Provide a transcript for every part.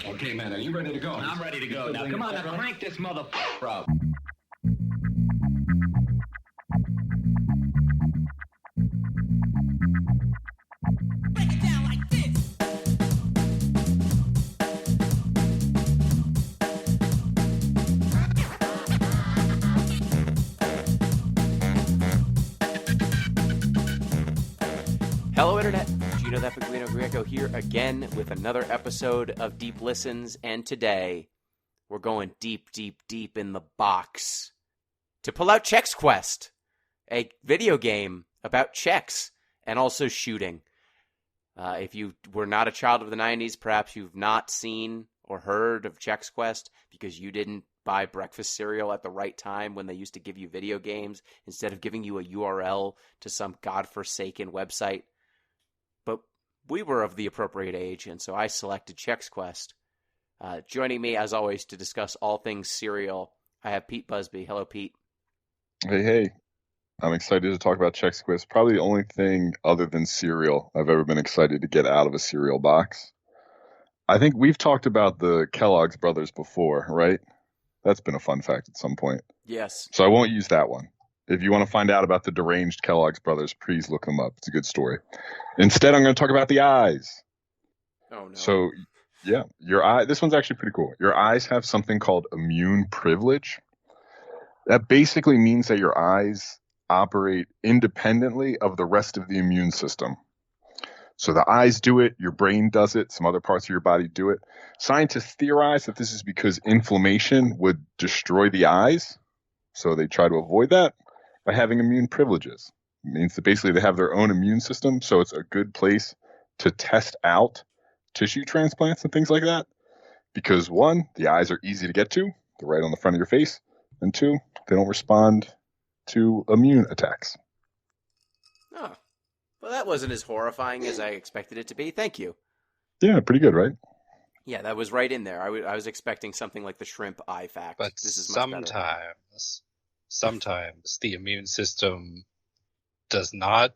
Okay, man, are you ready to go? I'm ready to go. Now, come on, now crank this motherfucker up. Break it down like this. Hello, Internet. Gino the Epic Greco here again with another episode of Deep Listens, and today we're going deep, deep, deep in the box to pull out Chex Quest, a video game about Chex and also shooting. If you were not a child of the 90s, perhaps you've not seen or heard of Chex Quest because you didn't buy breakfast cereal at the right time when they used to give you video games instead of giving you a URL to some godforsaken website. But we were of the appropriate age, and so I selected Chex Quest. Joining me, as always, to discuss all things cereal, I have Pete Busby. Hello, Pete. Hey. I'm excited to talk about Chex Quest. Probably the only thing other than cereal I've ever been excited to get out of a cereal box. I think we've talked about the Kellogg's brothers before, right? That's been a fun fact at some point. Yes. So I won't use that one. If you want to find out about the deranged Kellogg's brothers, please look them up. It's a good story. Instead, I'm going to talk about the eyes. Oh, no. So, yeah, your eye. This one's actually pretty cool. Your eyes have something called immune privilege. That basically means that your eyes operate independently of the rest of the immune system. So the eyes do it, your brain does it, some other parts of your body do it. Scientists theorize that this is because inflammation would destroy the eyes. So they try to avoid that by having immune privileges. It means that basically they have their own immune system, so it's a good place to test out tissue transplants and things like that. Because one, the eyes are easy to get to, they're right on the front of your face, and two, they don't respond to immune attacks. Oh, well, that wasn't as horrifying as I expected it to be. Thank you. Yeah, pretty good, right? Yeah, that was right in there. I was expecting something like the shrimp eye fact. But this is much better. sometimes the immune system does not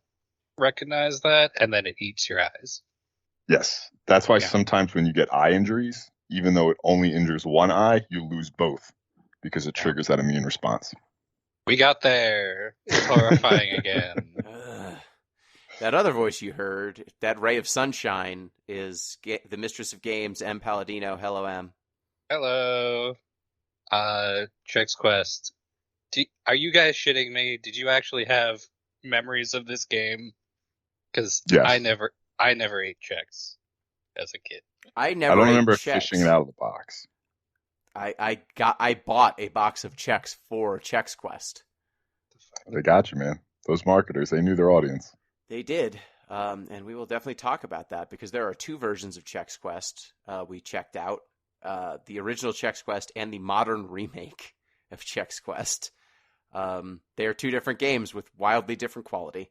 recognize that, and then it eats your eyes. Yes, that's why sometimes when you get eye injuries, even though it only injures one eye, you lose both because it triggers that immune response. We got there. It's horrifying again. That other voice you heard, that ray of sunshine, is the mistress of games, M. Palladino. Hello, M. Hello. Chex Quest. Are you guys shitting me? Did you actually have memories of this game? Because yes. I never ate Chex as a kid. I don't remember Chex. fishing it out of the box. I bought a box of Chex for Chex Quest. They got you, man. Those marketers, they knew their audience. They did, and we will definitely talk about that because there are two versions of Chex Quest we checked out. The original Chex Quest and the modern remake of Chex Quest. They are two different games with wildly different quality.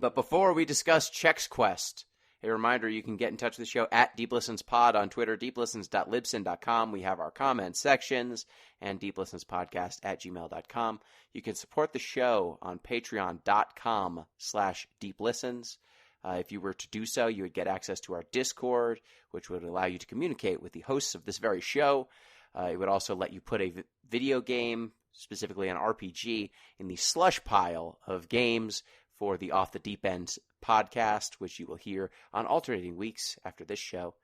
But before we discuss Chex Quest, a reminder, you can get in touch with the show at DeepListensPod on Twitter, deeplistens.libsyn.com. We have our comment sections, and deeplistenspodcast@gmail.com. You can support the show on patreon.com/deeplistens. If you were to do so, you would get access to our Discord, which would allow you to communicate with the hosts of this very show. It would also let you put a video game, specifically an RPG, in the slush pile of games for the Off the Deep End podcast, which you will hear on alternating weeks after this show.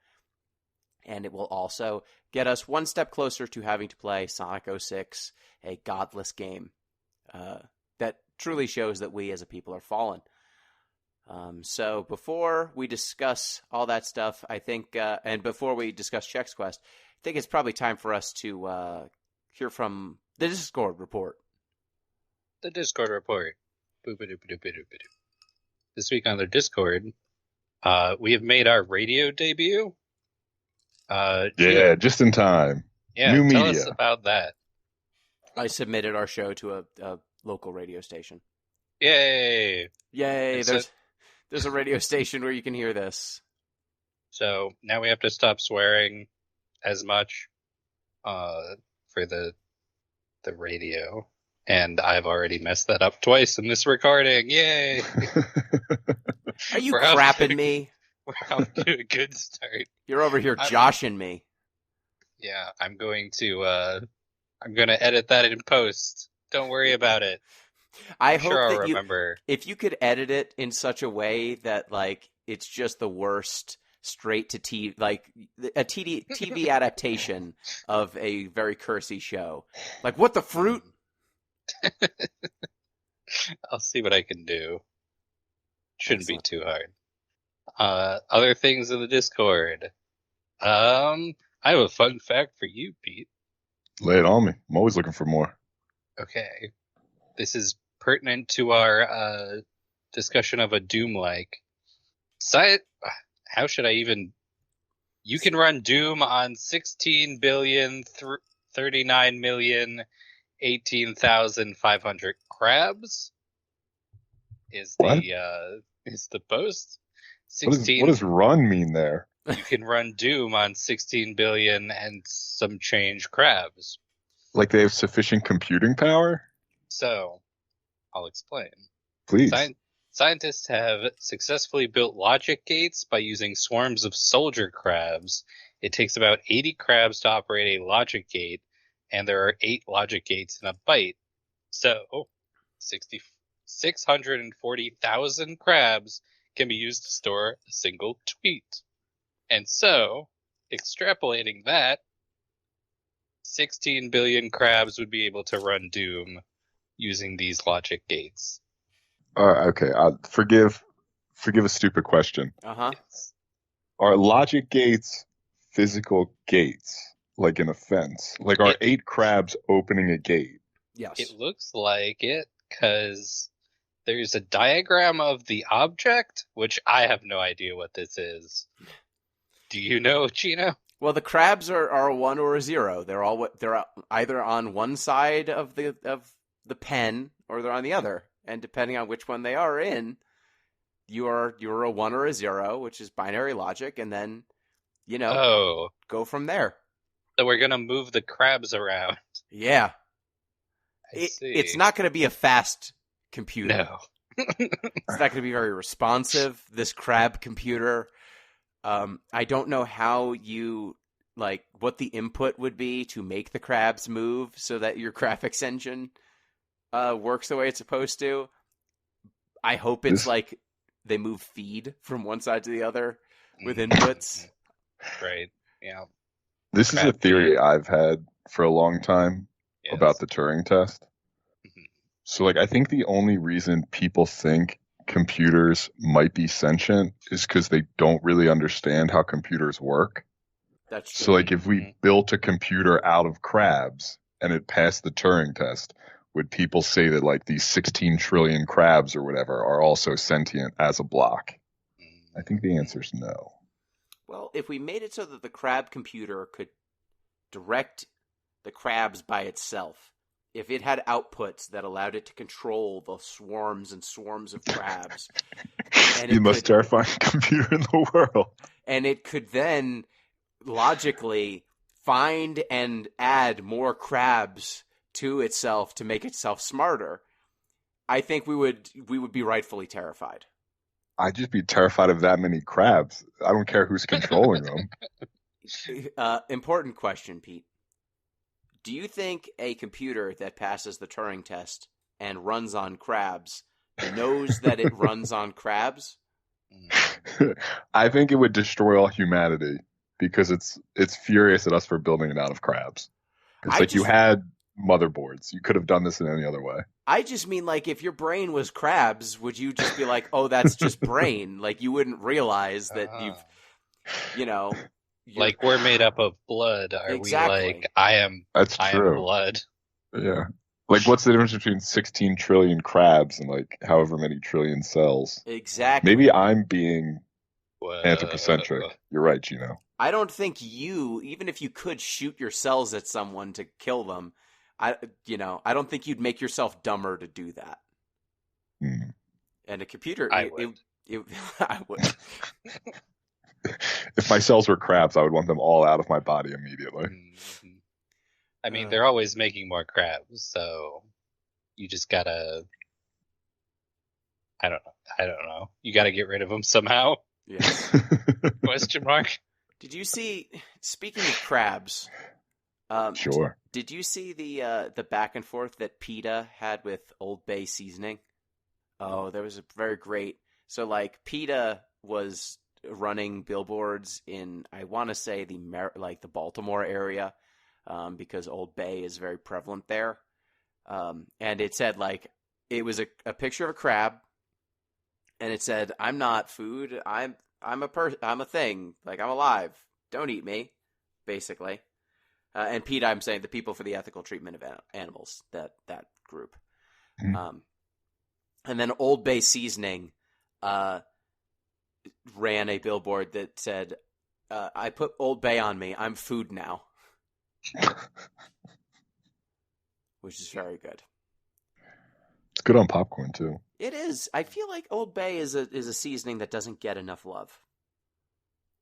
And it will also get us one step closer to having to play Sonic 06, a godless game that truly shows that we as a people are fallen. So before we discuss all that stuff, I think, and before we discuss Chex Quest, I think it's probably time for us to hear from the Discord report. The Discord report. This week on their Discord, we have made our radio debut. Yeah, just in time. Yeah, New tell media. us about that. I submitted our show to a local radio station. Yay! Yay! There's a radio station where you can hear this. So now we have to stop swearing as much for the radio. And I've already messed that up twice in this recording. Yay! Are you crapping me? We're off to a good start. You're over here joshing me. Yeah, I'm going to edit that in post. Don't worry about it. I I'm sure hope I'll that remember. if you could edit it in such a way that like it's just the worst straight to TV, like a TV adaptation of a very cursy show. Like, what the fruit? I'll see what I can do. Shouldn't Excellent. be too hard. Other things in the Discord. I have a fun fact for you, Pete. Lay it on me. I'm always looking for more. Okay. This is pertinent to our discussion of a Doom-like. How should I even... You can run Doom on 16,039,018,500 crabs. Is the post. What does run mean there? You can run Doom on 16 billion and some change crabs. Like they have sufficient computing power? So, I'll explain. Please. Scientists have successfully built logic gates by using swarms of soldier crabs. It takes about 80 crabs to operate a logic gate, and there are 8 logic gates in a byte. So, 640,000 crabs can be used to store a single tweet. And so, extrapolating that, 16 billion crabs would be able to run Doom using these logic gates. Okay. Forgive a stupid question. Uh-huh. Yes. Are logic gates physical gates, like in a fence? Like, are 8 crabs opening a gate? Yes. It looks like it, because there's a diagram of the object, which I have no idea what this is. Do you know, Gino? Well, the crabs are a 1 or a 0. They're either on one side of the pen or they're on the other. And depending on which one they are in, you're a 1 or a 0, which is binary logic, and then go from there. So we're gonna move the crabs around. Yeah. I see. It's not going to be a fast computer. No. It's not going to be very responsive. This crab computer. I don't know how what the input would be to make the crabs move so that your graphics engine works the way it's supposed to. I hope it's like they move feed from one side to the other with inputs. Right. Yeah. This is a theory I've had for a long time about the Turing test. Mhm. So, I think the only reason people think computers might be sentient is because they don't really understand how computers work. That's true. So, if we built a computer out of crabs and it passed the Turing test, would people say that, these 16 trillion crabs or whatever are also sentient as a block? I think the answer is no. Well, if we made it so that the crab computer could direct the crabs by itself, if it had outputs that allowed it to control the swarms and swarms of crabs, and the most terrifying computer in the world, and it could then logically find and add more crabs to itself to make itself smarter, I think we would be rightfully terrified. I'd just be terrified of that many crabs. I don't care who's controlling them. Important question, Pete. Do you think a computer that passes the Turing test and runs on crabs knows that it runs on crabs? I think it would destroy all humanity because it's furious at us for building it out of crabs. It's you had motherboards. You could have done this in any other way. I just mean, if your brain was crabs, would you just be like, oh, that's just brain? You wouldn't realize that we're made up of blood. Are exactly. We I am blood? Yeah. What's the difference between 16 trillion crabs and however many trillion cells? Exactly. Maybe I'm being anthropocentric. You're right, Gino. I don't think even if you could shoot your cells at someone to kill them, I don't think you'd make yourself dumber to do that. Hmm. And a computer, I would. I would. If my cells were crabs, I would want them all out of my body immediately. Mm-hmm. I mean, they're always making more crabs, so you just gotta. I don't know. You gotta get rid of them somehow. Yes. Question mark. Did you see? Speaking of crabs, Sure. did you see the back and forth that PETA had with Old Bay seasoning? Oh, there was a very great. So like PETA was running billboards in, I want to say the Baltimore area, because Old Bay is very prevalent there. And it said like it was a picture of a crab, and it said, "I'm not food. I'm a thing. Like, I'm alive. Don't eat me," basically. And PETA, I'm saying the People for the Ethical Treatment of Animals, that group. Mm-hmm. And then Old Bay Seasoning ran a billboard that said, "I put Old Bay on me. I'm food now," which is very good. It's good on popcorn too. It is. I feel like Old Bay is a seasoning that doesn't get enough love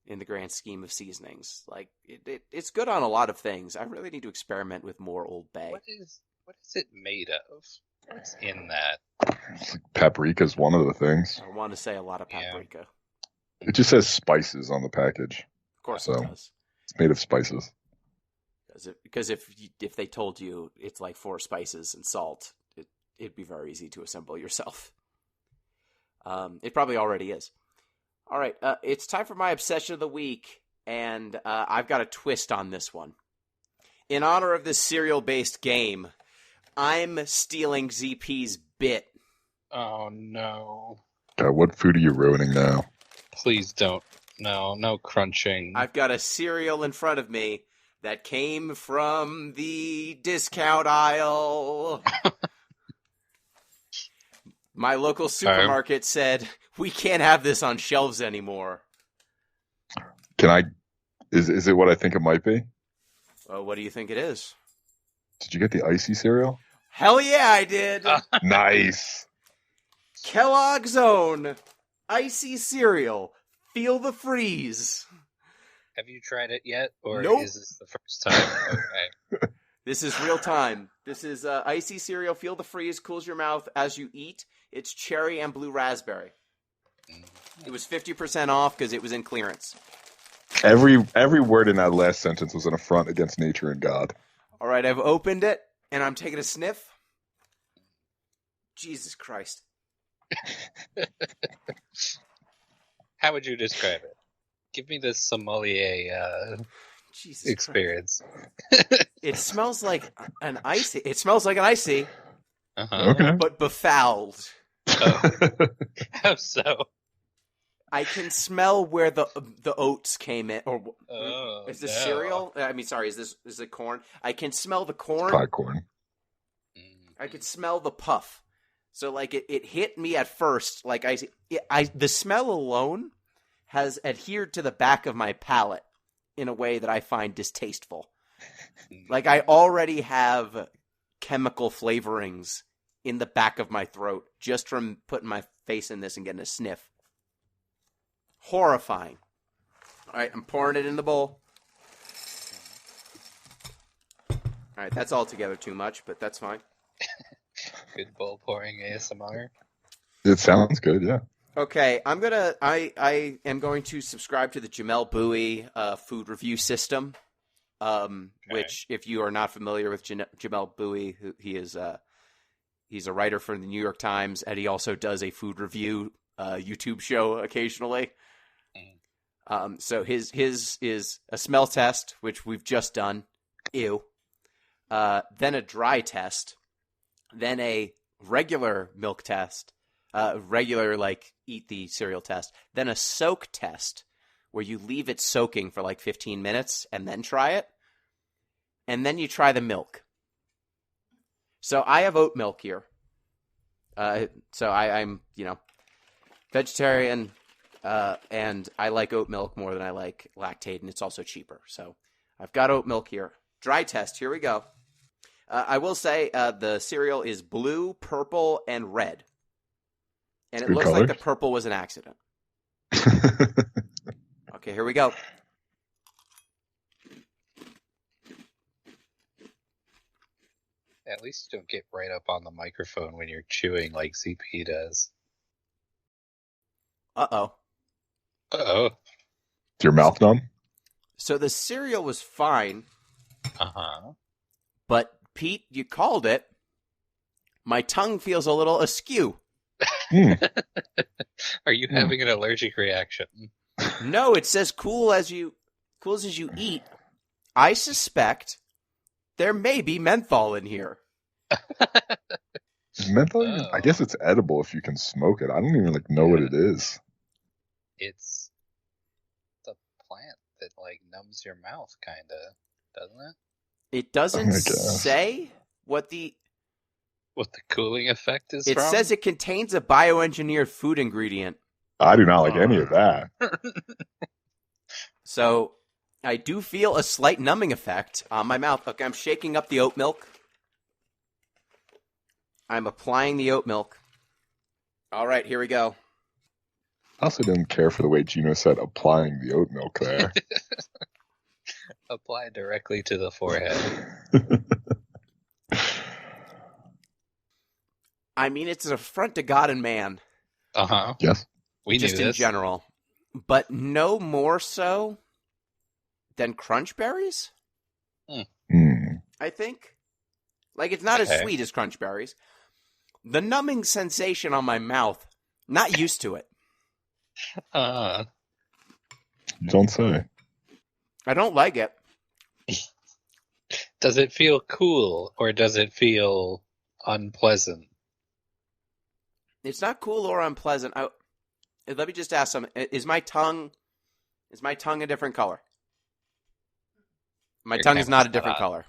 in the grand scheme of seasonings. Like it's good on a lot of things. I really need to experiment with more Old Bay. What is it made of? What's in that? It's like paprika is one of the things. I want to say a lot of paprika. It just says spices on the package. Of course So, it does. It's made of spices. Because if they told you it's like 4 spices and salt, it'd be very easy to assemble yourself. It probably already is. All right, it's time for my obsession of the week, and I've got a twist on this one. In honor of this cereal-based game, I'm stealing ZP's bit. Oh no! God, what food are you ruining now? Please don't. No crunching. I've got a cereal in front of me that came from the discount aisle. My local supermarket said, "We can't have this on shelves anymore." Is it what I think it might be? Well, what do you think it is? Did you get the icy cereal? Hell yeah, I did. Nice. Kellogg's Own Icy Cereal. Feel the freeze. Have you tried it yet, or Nope. is this the first time? Okay. This is real time. This is Icy Cereal. Feel the freeze. Cools your mouth as you eat. It's cherry and blue raspberry. It was 50% off because it was in clearance. Every word in that last sentence was an affront against nature and God. All right, I've opened it, and I'm taking a sniff. Jesus Christ. How would you describe it? Give me the sommelier Jesus experience. It smells like an icy. It smells like an icy, Uh-huh. Okay. but befouled. Oh. How so? I can smell where the oats came in. Or Oh, is this no. cereal? I mean, sorry, is it corn? I can smell the corn. Popcorn. I could smell the puff. So like it hit me at first. Like the smell alone has adhered to the back of my palate in a way that I find distasteful. Like I already have chemical flavorings in the back of my throat just from putting my face in this and getting a sniff. Horrifying. All right, I'm pouring it in the bowl. All right, that's altogether too much, but that's fine. Good bowl pouring ASMR. It sounds good, yeah. Okay, I am going to subscribe to the Jamel Bowie food review system. Which, if you are not familiar with Jamel Bowie, he's a writer for the New York Times, and he also does a food review YouTube show occasionally. So his is a smell test, which we've just done. Ew. Then a dry test. Then a regular milk test. Regular, like, eat the cereal test. Then a soak test, where you leave it soaking for like 15 minutes and then try it. And then you try the milk. So I have oat milk here. So I'm, vegetarian, and I like oat milk more than I like Lactaid, and it's also cheaper. So I've got oat milk here. Dry test, here we go. I will say the cereal is blue, purple, and red. And it looks colors. like the purple was an accident. Okay, here we go. At least you don't get right up on the microphone when you're chewing like ZP does. Uh-oh. Uh-oh. Is your mouth numb? So the cereal was fine, Uh-huh. but Pete, you called it. My tongue feels a little askew. Are you having an allergic reaction? No, it says cool as you eat. I suspect there may be menthol in here. Is menthol even, I guess it's edible if you can smoke it. I don't even know what it is. It's the plant that numbs your mouth, kinda, doesn't it? It doesn't I guess. say what the cooling effect is It from? says it contains a bioengineered food ingredient. I do not like any of that. So I do feel a slight numbing effect on my mouth. Okay, I'm shaking up the oat milk. I'm applying the oat milk. All right, here we go. I also didn't care for the way Gino said applying the oat milk there. Apply directly to the forehead. I mean, it's an affront to God and man. Uh-huh. Yes. We knew just in this. general. But no more so than crunch berries, I think. It's not as sweet as crunch berries. The numbing sensation on my mouth, not used to it. You don't say. I don't like it. Does it feel cool or does it feel unpleasant? It's not cool or unpleasant. Let me just ask something. Is my tongue a different color? My tongue is not a different color.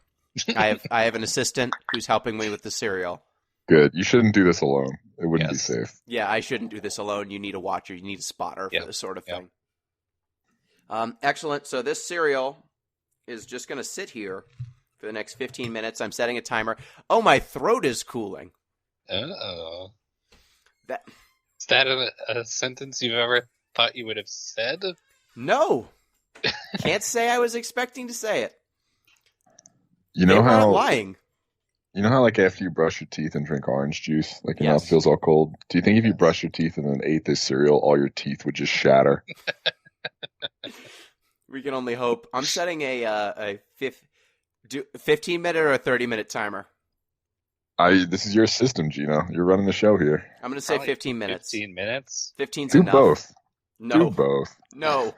I have an assistant who's helping me with the cereal. Good. You shouldn't do this alone. It wouldn't be safe. Yeah, I shouldn't do this alone. You need a watcher. You need a spotter for this sort of thing. Excellent. So this cereal is just going to sit here for the next 15 minutes. I'm setting a timer. Oh, my throat is cooling. Uh-oh. Is that a sentence you've ever thought you would have said? No. Can't say I was expecting to say it. You know how I'm lying. You know how after you brush your teeth and drink orange juice, your mouth feels all cold? Do you think if you brush your teeth and then ate this cereal, all your teeth would just shatter? We can only hope. I'm setting a 15-minute or a 30-minute timer. This is your system, Gino. You're running the show here. I'm going to say 15 minutes. 15 minutes? 15's Do enough. both. No. Do both. No.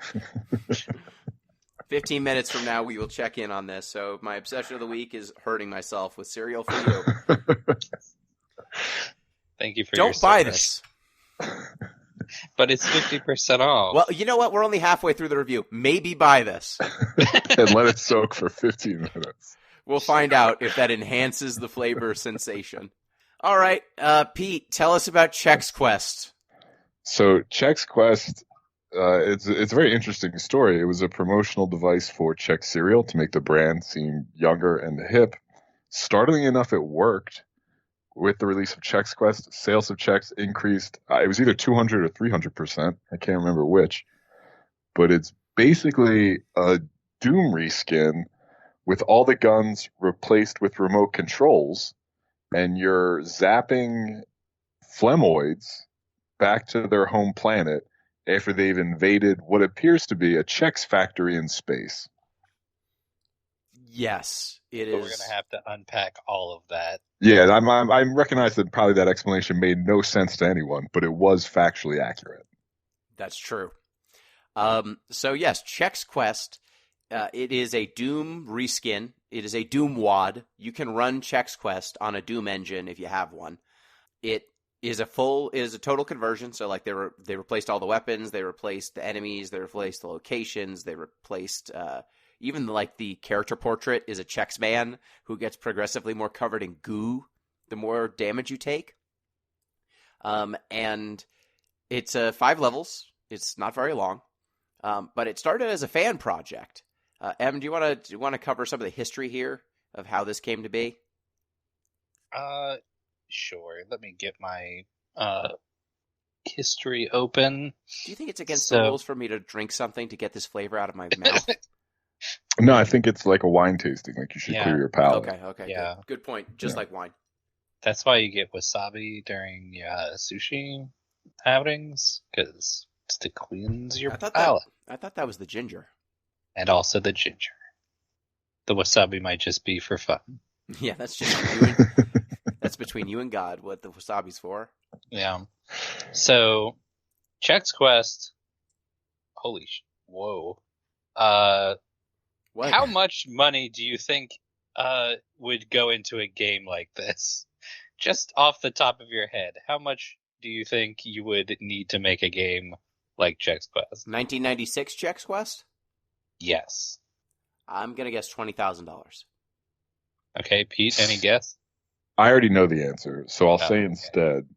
15 minutes from now, we will check in on this. So my obsession of the week is hurting myself with cereal for you. Thank you for your Don't buy service. this. But it's 50% off. Well, you know what? We're only halfway through the review. Maybe buy this. And let it soak for 15 minutes. We'll find out if that enhances the flavor sensation. All right, Pete, tell us about Chex Quest. So Chex Quest, it's a very interesting story. It was a promotional device for Chex cereal to make the brand seem younger and hip. Startlingly enough, it worked. With the release of Chex Quest, sales of Chex increased. It was either 200 or 300%. I can't remember which. But it's basically a Doom reskin with all the guns replaced with remote controls, and you're zapping Flemoids back to their home planet after they've invaded what appears to be a Chex factory in space. Yes, it is. We're going to have to unpack all of that. Yeah, I recognize that probably that explanation made no sense to anyone, but it was factually accurate. That's true. So yes, Chex Quest. It is a Doom reskin. It is a Doom wad. You can run Chex Quest on a Doom engine if you have one. It is a total conversion. So they replaced all the weapons, they replaced the enemies, they replaced the locations, they replaced even the character portrait is a Chex man who gets progressively more covered in goo the more damage you take. And it's 5 levels. It's not very long, but it started as a fan project. Em, do you want to cover some of the history here of how this came to be? Sure. Let me get my history open. Do you think it's against the rules for me to drink something to get this flavor out of my mouth? No, I think it's like a wine tasting. You should clear your palate. Okay. Yeah. Good point. Just like wine. That's why you get wasabi during sushi outings, because it's to cleanse your palate. I thought that was the ginger. And also the ginger. The wasabi might just be for fun. Yeah, that's just you and, that's between you and God what the wasabi's for. Yeah. So, Chex Quest. Holy whoa. What? How much money do you think would go into a game like this? Just off the top of your head, how much do you think you would need to make a game like Chex Quest? 1996 Chex Quest? Yes. I'm gonna guess $20,000. Okay, Pete, any guess? I already know the answer, so I'll say okay. instead,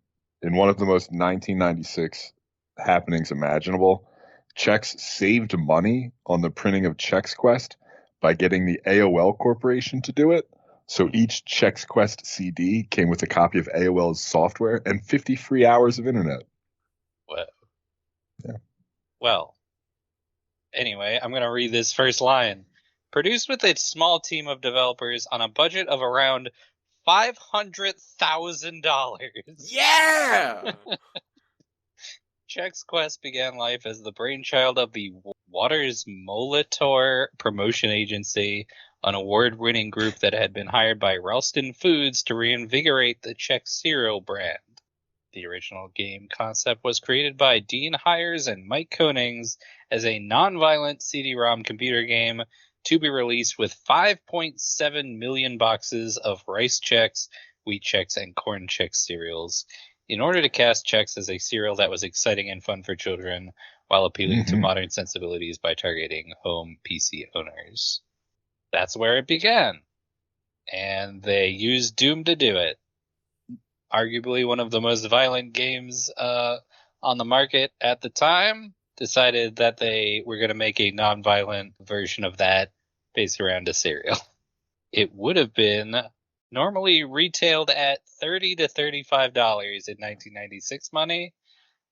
in one of the most 1996 happenings imaginable, Chex saved money on the printing of Chex Quest by getting the AOL Corporation to do it. So each Chex Quest CD came with a copy of AOL's software and 50 free hours of internet. Whoa. Yeah. Well, anyway, I'm going to read this first line. Produced with its small team of developers on a budget of around $500,000. Yeah! Chex Quest began life as the brainchild of the Waters Molitor promotion agency, an award-winning group that had been hired by Ralston Foods to reinvigorate the Chex cereal brand. The original game concept was created by Dean Hires and Mike Konings as a non-violent CD-ROM computer game to be released with 5.7 million boxes of Rice Chex, Wheat Chex, and Corn Chex cereals, in order to cast Chex as a cereal that was exciting and fun for children, while appealing to modern sensibilities by targeting home PC owners. That's where it began. And they used Doom to do it. Arguably one of the most violent games on the market at the time. Decided that they were going to make a non-violent version of that based around a cereal. It would have been normally retailed at $30 to $35 in 1996 money,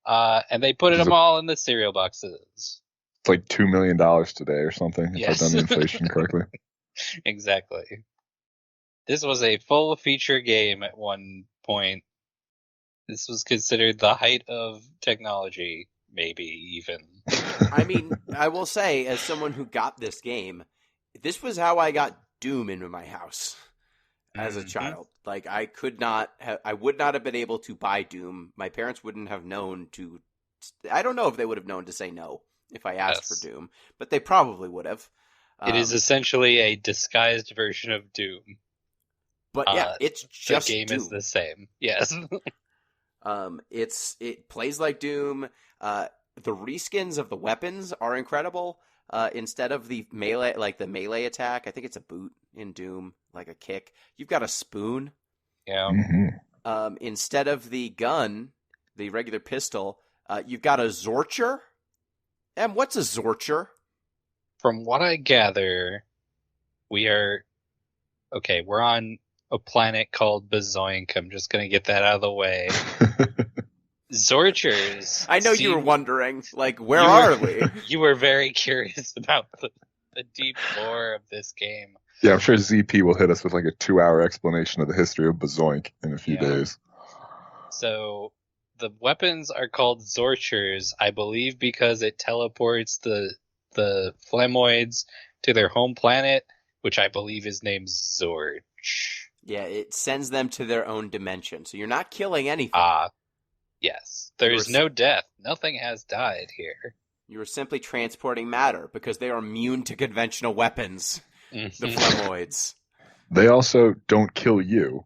and they put them all in the cereal boxes. It's like $2 million today or something, if I've done the inflation correctly. Exactly. This was a full feature game at one point. This was considered the height of technology, maybe even. I mean, I will say, as someone who got this game, this was how I got Doom into my house as a child. Like, I would not have been able to buy Doom. My parents wouldn't have known to. I don't know if they would have known to say no if I asked for Doom, but they probably would have. It is essentially a disguised version of Doom. But yeah, it's just the game Doom. is the same. Yes. It plays like Doom. The reskins of the weapons are incredible. Instead of the melee attack, I think it's a boot in Doom, like a kick. You've got a spoon. Yeah. Instead of the gun, the regular pistol, you've got a Zorcher. And what's a Zorcher? From what I gather, we're on a planet called Bazoink. I'm just going to get that out of the way. Zorchers. I know you were wondering, like, where are we? You were very curious about the deep lore of this game. Yeah, I'm sure ZP will hit us with like a 2-hour explanation of the history of Bazoink in a few days. So the weapons are called Zorchers, I believe, because it teleports the Flemoids to their home planet, which I believe is named Zorch. Yeah, it sends them to their own dimension. So you're not killing anything. Yes. There's no death. Nothing has died here. You are simply transporting matter because they are immune to conventional weapons. The Flemoids. They also don't kill you.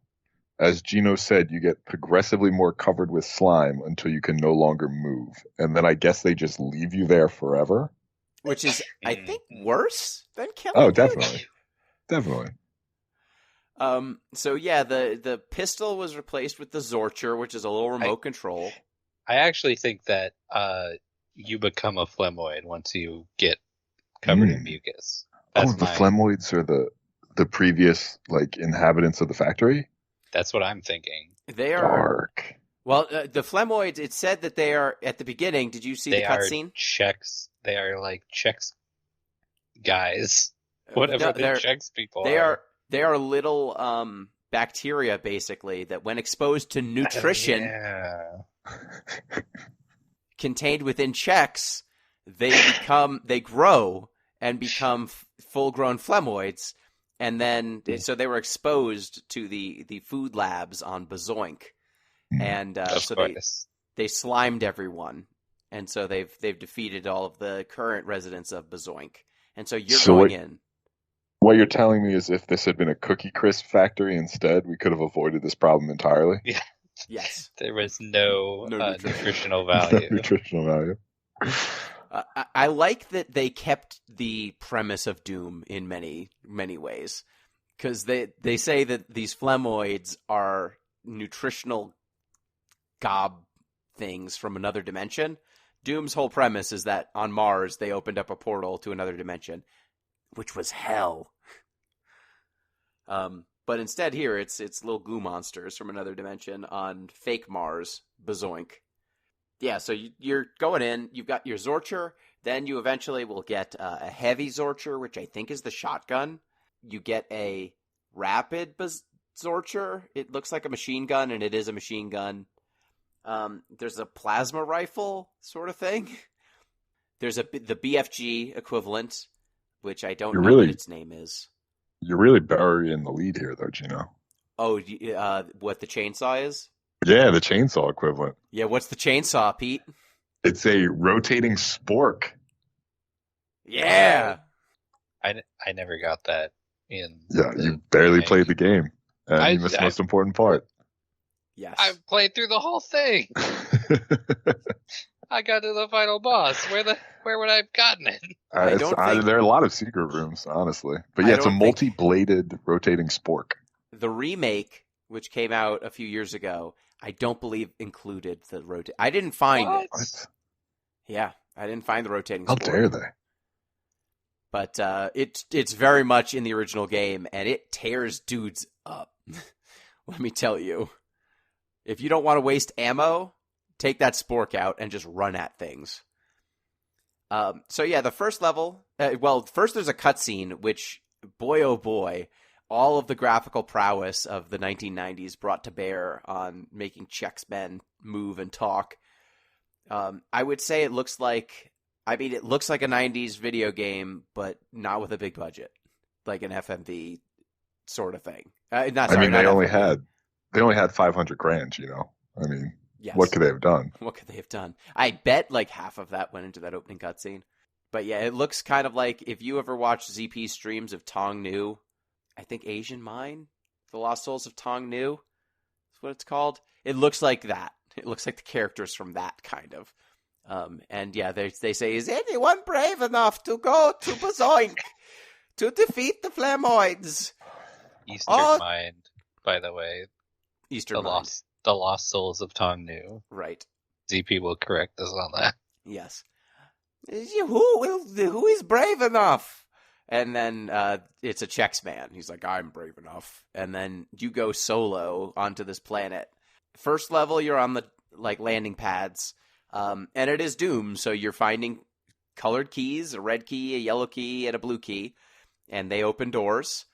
As Gino said, you get progressively more covered with slime until you can no longer move. And then I guess they just leave you there forever. Which is, I think, worse than killing Oh, you. definitely. Definitely. So yeah, the pistol was replaced with the Zorcher, which is a little remote control. I actually think that you become a Flemoid once you get covered in mucus. That's the Flemoids are the previous like inhabitants of the factory? That's what I'm thinking. They are dark. Well, the Flemoids, it said that they are at the beginning. Did you see the cutscene? They are like Chex guys. Whatever the Chex people are. They are little bacteria, basically, that when exposed to nutrition contained within Chex, they grow and become full-grown phlegmoids. And then, so they were exposed to the food labs on Bazoink. And so they slimed everyone. And so they've defeated all of the current residents of Bazoink. And so you're going in. What you're telling me is if this had been a Cookie Crisp factory instead, we could have avoided this problem entirely? Yeah. Yes. There was no nutritional No value. nutritional value. I like that they kept the premise of Doom in many, many ways. Because they say that these phlegmoids are nutritional gob things from another dimension. Doom's whole premise is that on Mars, they opened up a portal to another dimension, which was hell. But instead here, it's little goo monsters from another dimension on fake Mars, Bazoink. Yeah, so you're going in, you've got your Zorcher, then you eventually will get a heavy Zorcher, which I think is the shotgun. You get a rapid Zorcher. It looks like a machine gun, and it is a machine gun. There's a plasma rifle sort of thing. There's the BFG equivalent, which I don't know what its name is. You're really burying the lead here, though, Gino. Oh, what the chainsaw is? Yeah, the chainsaw equivalent. Yeah, what's the chainsaw, Pete? It's a rotating spork. Yeah. I never got that in. Yeah, you barely played the game, and you missed the most important part. Yes. I played through the whole thing. I got to the final boss. Where would I have gotten it? There are a lot of secret rooms, honestly. But yeah, it's a multi-bladed rotating spork. The remake, which came out a few years ago, I don't believe included the rotate. I didn't find it. What? Yeah, I didn't find the rotating How spork. dare they? But it's very much in the original game, and it tears dudes up. Let me tell you. If you don't want to waste ammo, take that spork out and just run at things. So yeah, the first level, first there's a cutscene, which, boy oh boy, all of the graphical prowess of the 1990s brought to bear on making Chex Men move and talk. I would say it looks like a 90s video game, but not with a big budget, like an FMV sort of thing. They only had 500 grand, you know? I mean, yes. What could they have done? What could they have done? I bet like half of that went into that opening cutscene. But yeah, it looks kind of like if you ever watched ZP streams of Tong Nu, I think Asian Mine, The Lost Souls of Tong Nu, is what it's called. It looks like that. It looks like the characters from that kind of. And yeah, they say, is anyone brave enough to go to Bazoink to defeat the Flamoids? Eastern Mind, by the way. Eastern Mind. The Lost Souls of Tong Nu. Right. ZP will correct us on that. Yes. Who is brave enough? And then it's a Chex man. He's like, I'm brave enough. And then you go solo onto this planet. First level, you're on the landing pads. And it is Doom, so you're finding colored keys, a red key, a yellow key, and a blue key. And they open doors.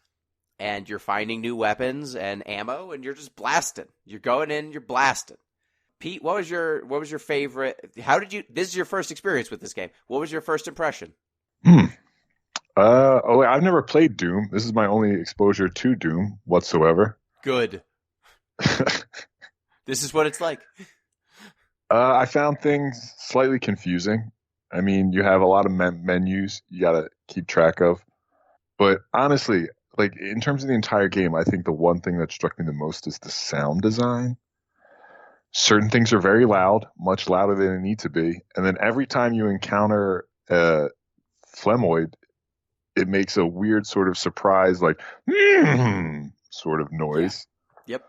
And you're finding new weapons and ammo, and you're just blasting. You're going in, you're blasting. Pete, what was your favorite? This is your first experience with this game. What was your first impression? I've never played Doom. This is my only exposure to Doom whatsoever. Good. This is what it's like. I found things slightly confusing. I mean, you have a lot of menus you gotta keep track of. But honestly, like in terms of the entire game, I think the one thing that struck me the most is the sound design. Certain things are very loud, much louder than they need to be. And then every time you encounter a Flemoid, it makes a weird sort of surprise, like, sort of noise. Yeah. Yep.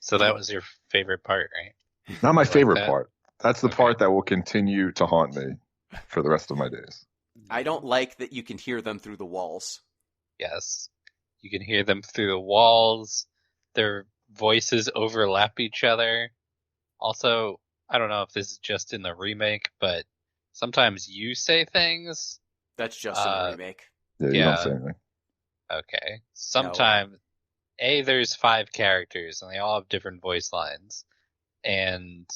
So that was your favorite part, right? Not my favorite part. That's the part that will continue to haunt me for the rest of my days. I don't like that you can hear them through the walls. Yes. You can hear them through the walls. Their voices overlap each other. Also, I don't know if this is just in the remake, but sometimes you say things. That's just in the remake. Yeah, you don't say anything. Okay. Sometimes, there's 5 characters, and they all have different voice lines. And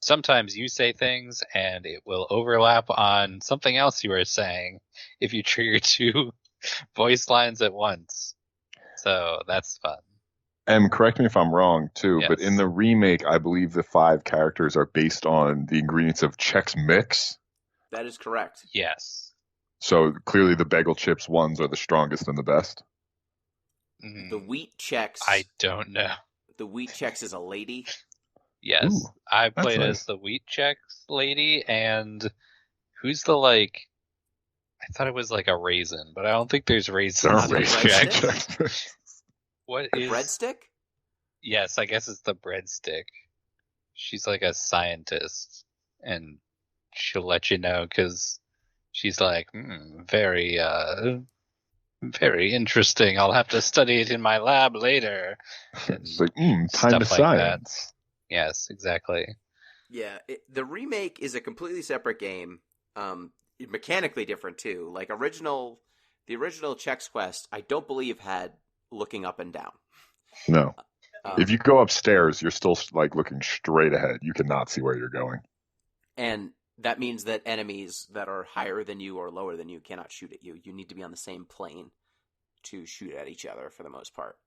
sometimes you say things and it will overlap on something else you were saying if you trigger two voice lines at once. So that's fun. And correct me if I'm wrong, too, but in Yes. the remake, I believe the 5 characters are based on the ingredients of Chex Mix. That is correct. Yes. So clearly the bagel chips ones are the strongest and the best. The wheat Chex. I don't know. The wheat Chex is a lady. Yes. Ooh, I that's played nice. as the Wheat Chex lady, and who's the, like, I thought it was like a raisin, but I don't think there's raisins There Not aren't the in raisins breadstick? in Chex. Chex Mix. What The is... breadstick? Yes, I guess it's the breadstick. She's like a scientist, and she'll let you know, because she's like, very interesting. I'll have to study it in my lab later. It's like, time Stuff to like science. Yes, exactly. Yeah, the remake is a completely separate game. Mechanically different too. Like the original Chex Quest, I don't believe had looking up and down. No. Um, If you go upstairs, you're still like looking straight ahead. You cannot see where you're going. and that means that enemies that are higher than you or lower than you cannot shoot at you. You need to be on the same plane to shoot at each other for the most part.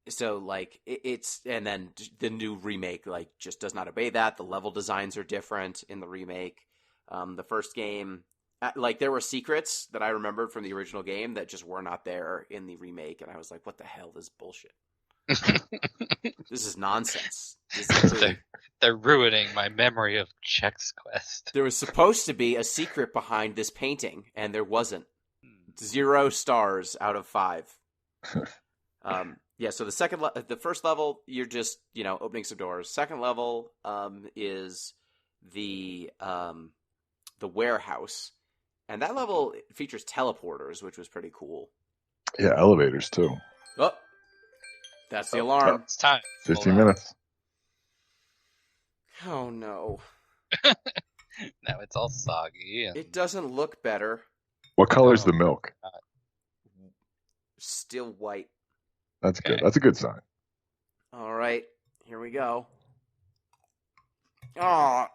So like it's and then the new remake like just does not obey that. The level designs are different in the remake. The first game, like there were secrets that I remembered from the original game that just were not there in the remake, and I was like, "What the hell? This is bullshit. This is nonsense." This is clearly... They're ruining my memory of Chex Quest. There was supposed to be a secret behind this painting, and there wasn't. 0 stars out of 5. Yeah, so the first level, you're just, opening some doors. Second level is the warehouse. And that level features teleporters, which was pretty cool. Yeah, elevators too. Oh, that's the alarm. It's time. 15 Hold on. minutes. Oh, no. Now it's all soggy. And... It doesn't look better. What color's Oh. the milk? Still white. That's Okay. good. That's a good sign. All right, here we go. Oh,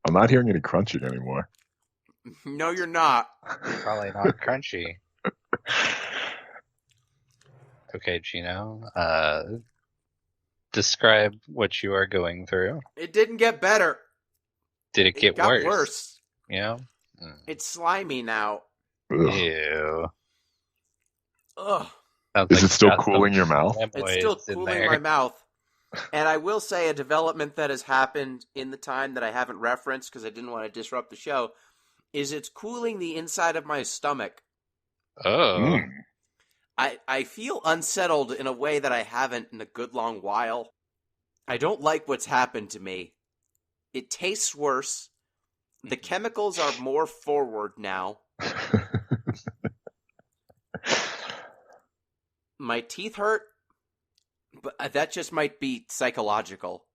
I'm not hearing any crunching anymore. no, you're not. Probably not crunchy. Okay, Gino. Describe what you are going through. It didn't get better. Did it get got worse? worse. Yeah. It's slimy now. Ugh. Ew. Ugh. Sounds Is like it still got some cooling your mouth? It's still flamboyance in cooling there. my mouth. And I will say a development that has happened in the time that I haven't referenced because I didn't want to disrupt the show is it's cooling the inside of my stomach. Oh. Mm. I feel unsettled in a way that I haven't in a good long while. I don't like what's happened to me. It tastes worse. The chemicals are more forward now. My teeth hurt, but that just might be psychological.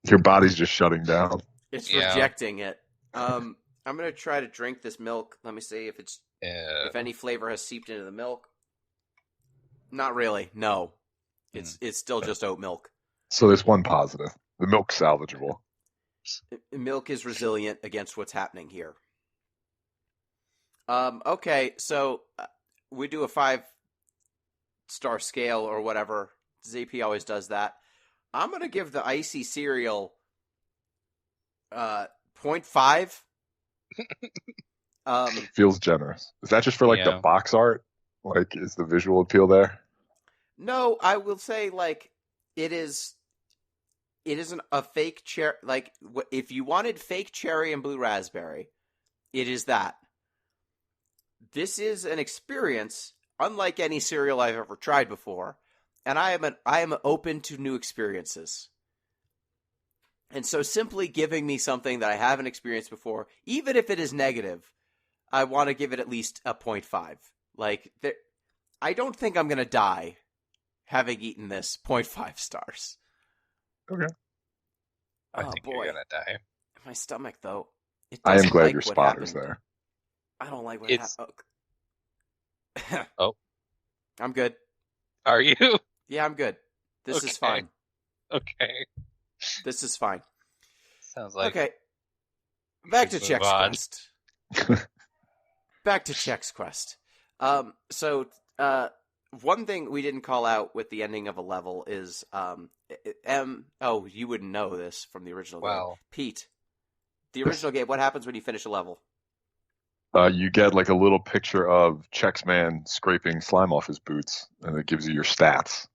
Your body's just shutting down. It's Yeah. rejecting it. I'm gonna try to drink this milk. Let me see if if any flavor has seeped into the milk. Not really. No, it's still just oat milk. So there's one positive. The milk's salvageable. Milk is resilient against what's happening here. Okay, so we do a 5-star scale or whatever. ZP always does that. I'm gonna give the icy cereal 0.5. Feels generous. Is that just for like the Yeah. box art? Like, is the visual appeal there? No, I will say like it isn't a fake cherry. Like if you wanted fake cherry and blue raspberry, it is that. This is an experience unlike any cereal I've ever tried before, and I am open to new experiences. And so simply giving me something that I haven't experienced before, even if it is negative, I want to give it at least a 0.5. Like I don't think I'm going to die having eaten this 0.5 stars. Okay. I Oh think boy. you're gonna die. My stomach, though. It I am doesn't glad like your what spotter's happened. there. I don't like what It's- happened. Oh. I'm good. Are you? Yeah, I'm good. This is fine. Okay. This is fine. Sounds like Okay. Back to should move Chex on. Quest. Back to Chex Quest. One thing we didn't call out with the ending of a level is you wouldn't know this from the original game. Wow. Pete, the original game, what happens when you finish a level? You get like a little picture of Chex Man scraping slime off his boots, and it gives you your stats.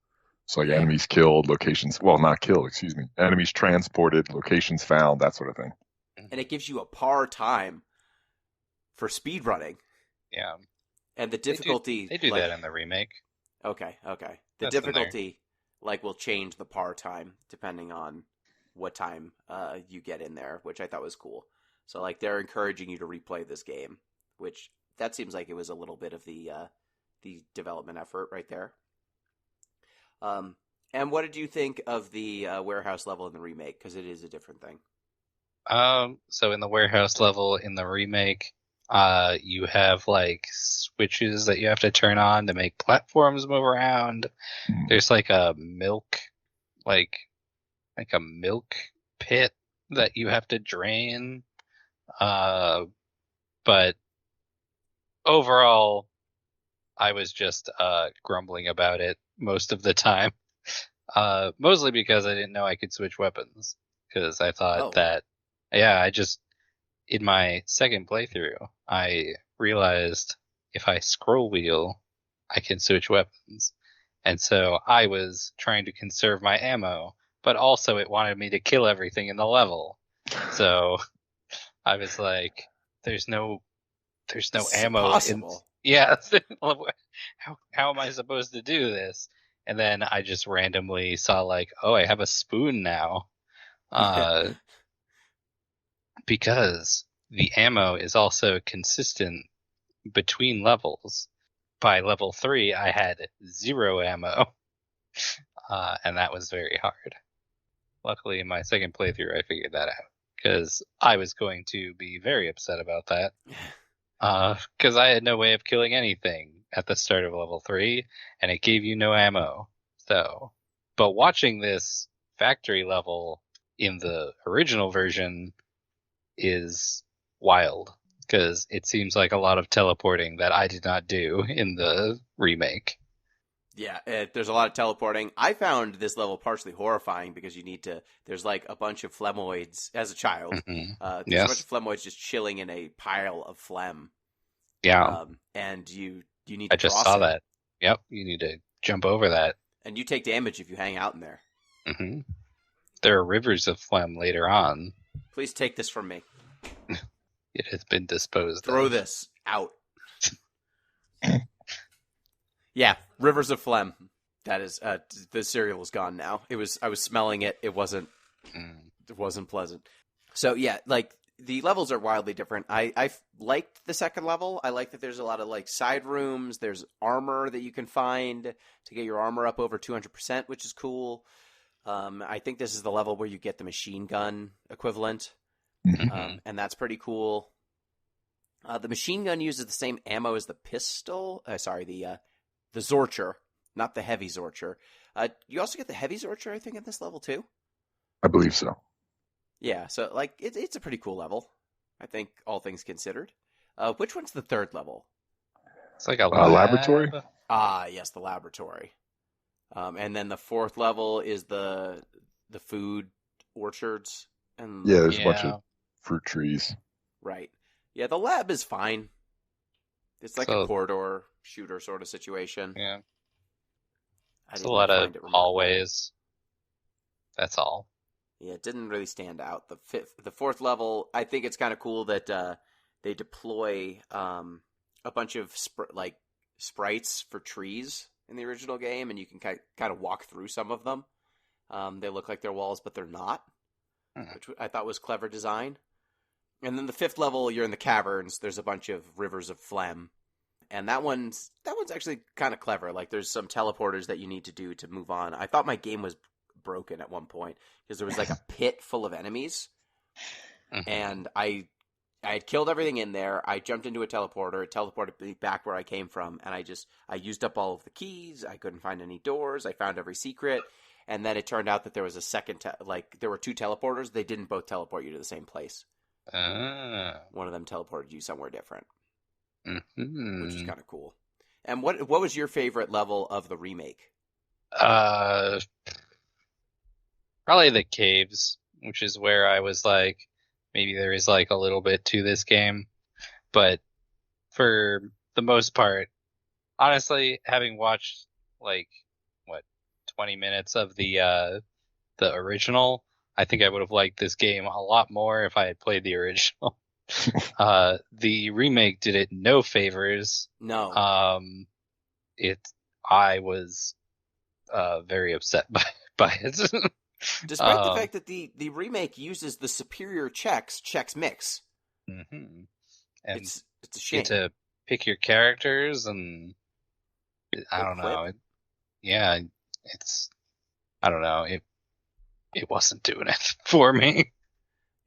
So like enemies killed, locations, well, not killed, excuse me. Enemies transported, locations found, that sort of thing. And it gives you a par time for speed running. Yeah. And the difficulty... They do that in the remake. Okay. The That's in difficulty will change the par time depending on what time you get in there, which I thought was cool. So like they're encouraging you to replay this game, which that seems like it was a little bit of the development effort right there. And what did you think of the warehouse level in the remake? Because it is a different thing. So in the warehouse level in the remake, you have like switches that you have to turn on to make platforms move around. There's like a milk pit that you have to drain. But overall, I was just grumbling about it most of the time. Mostly because I didn't know I could switch weapons. Because I thought in my second playthrough, I realized if I scroll wheel, I can switch weapons. And so I was trying to conserve my ammo, but also it wanted me to kill everything in the level. So I was like, there's no ammo. Impossible. Yeah. How am I supposed to do this? And then I just randomly saw like, oh, I have a spoon now. Because the ammo is also consistent between levels. By level 3, I had 0 ammo. And that was very hard. Luckily, in my second playthrough, I figured that out. Because I was going to be very upset about that. Because I had no way of killing anything at the start of level 3, and it gave you no ammo. So, but watching this factory level in the original version is wild, because it seems like a lot of teleporting that I did not do in the remake. Yeah, there's a lot of teleporting. I found this level partially horrifying because there's like a bunch of phlegmoids as a child. Mm-hmm. There's a bunch of phlegmoids just chilling in a pile of phlegm. Yeah. And you need to I just cross saw it. that. Yep, you need to jump over that. And you take damage if you hang out in there. Mm-hmm. There are rivers of phlegm later on. Please take this from me. It has been disposed Throw of. this out. Yeah, rivers of phlegm. That is, the cereal is gone now. I was smelling it. It wasn't pleasant. So yeah, like the levels are wildly different. I liked the second level. I like that there's a lot of like side rooms. There's armor that you can find to get your armor up over 200%, which is cool. I think this is the level where you get the machine gun equivalent. And that's pretty cool. The machine gun uses the same ammo as the pistol. The Zorcher, not the heavy Zorcher. You also get the heavy Zorcher, I think, at this level too. I believe so. Yeah, so like it's a pretty cool level, I think, all things considered. Which one's the third level? It's like a laboratory. Ah, yes, the laboratory. And then the fourth level is the food orchards. And There's a bunch of fruit trees. Right. Yeah, the lab is fine. It's like a corridor shooter sort of situation. Yeah. It's a lot of hallways. That's all. Yeah, it didn't really stand out. The fourth level, I think it's kind of cool that they deploy a bunch of sprites for trees in the original game, and you can kind of walk through some of them. They look like they're walls, but they're not, which I thought was clever design. And then the fifth level, you're in the caverns. There's a bunch of rivers of phlegm. And that one's actually kind of clever. Like, there's some teleporters that you need to do to move on. I thought my game was broken at one point because there was like a pit full of enemies. And I had killed everything in there. I jumped into a teleporter. It teleported me back where I came from. And I used up all of the keys. I couldn't find any doors. I found every secret. and then it turned out that there was a second, there were two teleporters. They didn't both teleport you to the same place. One of them teleported you somewhere different, which is kind of cool. And what was your favorite level of the remake? Probably the caves, which is where I was like, maybe there is like a little bit to this game, but for the most part, honestly, having watched like 20 minutes of the original, I think I would have liked this game a lot more if I had played the original. The remake did it no favors. No. I was very upset by it. Despite the fact that the remake uses the superior Chex Mix. Mm-hmm. And it's a shame. You get to pick your characters, and I don't know. I don't know. It wasn't doing it for me.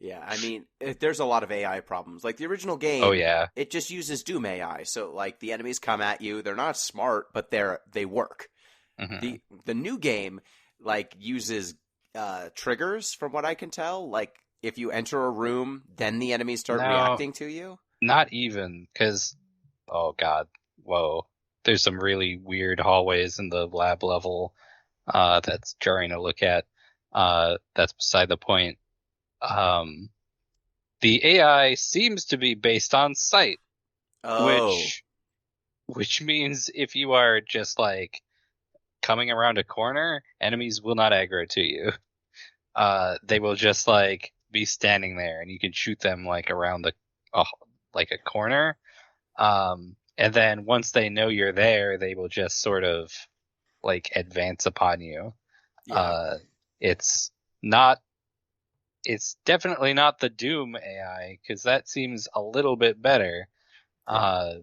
Yeah, I mean, there's a lot of AI problems. Like the original game, oh yeah, it just uses Doom AI. So like the enemies come at you, they're not smart, but they work. Mm-hmm. The new game like uses triggers, from what I can tell. Like if you enter a room, then the enemies start reacting to you. Not even, because oh god, whoa, there's some really weird hallways in the lab level. That's jarring to look at. That's beside the point. The AI seems to be based on sight, which means if you are just like coming around a corner, enemies will not aggro to you. They will just like be standing there, and you can shoot them like around like a corner. And then once they know you're there, they will just sort of like advance upon you. Yeah. It's definitely not the Doom AI, because that seems a little bit better. I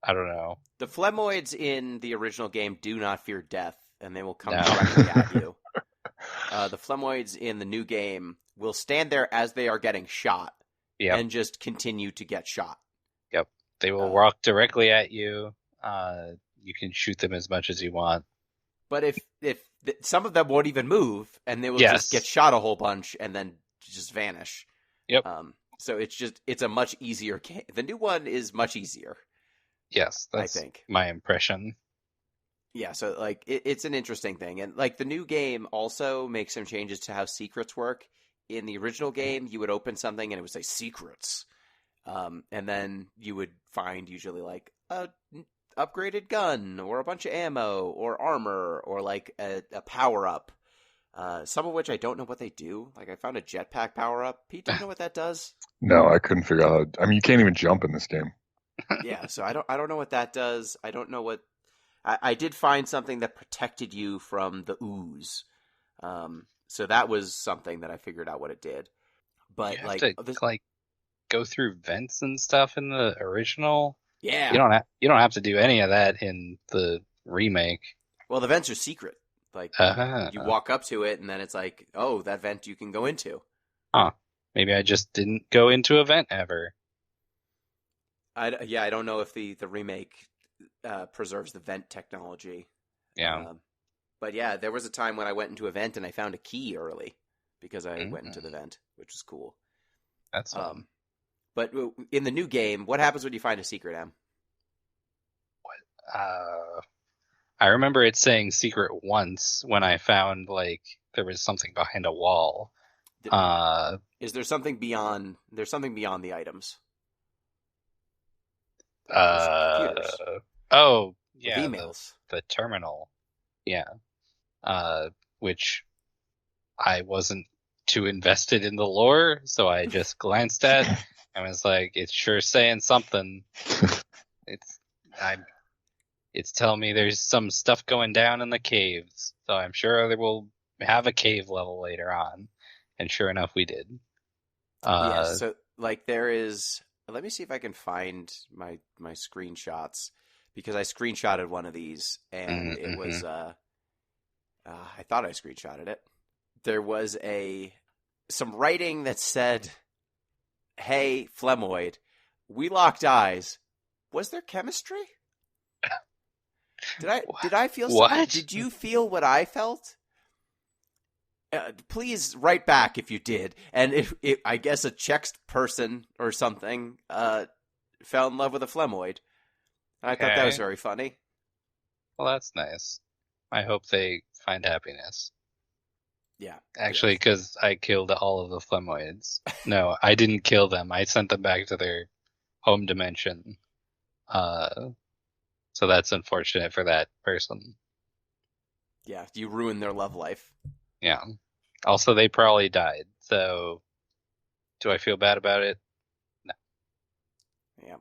don't know. The Phlegmoids in the original game do not fear death, and they will come directly at you. The Phlegmoids in the new game will stand there as they are getting shot, and just continue to get shot. Yep. They will walk directly at you. You can shoot them as much as you want. But if some of them won't even move, and they will just get shot a whole bunch and then just vanish. Yep. So it's a much easier game. The new one is much easier. Yes, that's I think my impression. Yeah, so like it's an interesting thing, and like the new game also makes some changes to how secrets work. In the original game, you would open something and it would say secrets, and then you would find usually like a upgraded gun or a bunch of ammo or armor or like a power up, some of which I don't know what they do. Like I found a jetpack power up. Pete, do you know what that does? No, I couldn't figure out. I mean, you can't even jump in this game. Yeah, so I don't know what that does. I don't know what. I did find something that protected you from the ooze, so that was something that I figured out what it did. But you have to go through vents and stuff in the original. Yeah, you don't have to do any of that in the remake. Well, the vents are secret. Like you walk up to it, and then it's like, oh, that vent you can go into. Huh. Maybe I just didn't go into a vent ever. I don't know if the remake preserves the vent technology. Yeah. But yeah, there was a time when I went into a vent and I found a key early because I went into the vent, which was cool. That's But in the new game, what happens when you find a secret, Em? I remember it saying secret once when I found like there was something behind a wall. Is there something beyond? There's something beyond the items. Oh yeah, the emails, the terminal, yeah. Which I wasn't too invested in the lore, so I just glanced at and was like, "It's sure saying something." It's telling me there's some stuff going down in the caves, so I'm sure they will have a cave level later on. And sure enough, we did. Yeah, so like there is. Let me see if I can find my screenshots, because I screenshotted one of these and it was. I thought I screenshotted it. There was some writing that said, "Hey, Phlegmoid, we locked eyes. Was there chemistry? Did I feel what? something? Did you feel what I felt?" Please write back if you did. And if I guess a Chex person or something fell in love with a Flemoid. And I thought that was Okay. very funny. Well, that's nice. I hope they find happiness. Yeah. Actually, because I killed all of the Flemoids. No, I didn't kill them. I sent them back to their home dimension. So that's unfortunate for that person. Yeah, you ruined their love life. Yeah. Also, they probably died. So, do I feel bad about it? No. Yeah.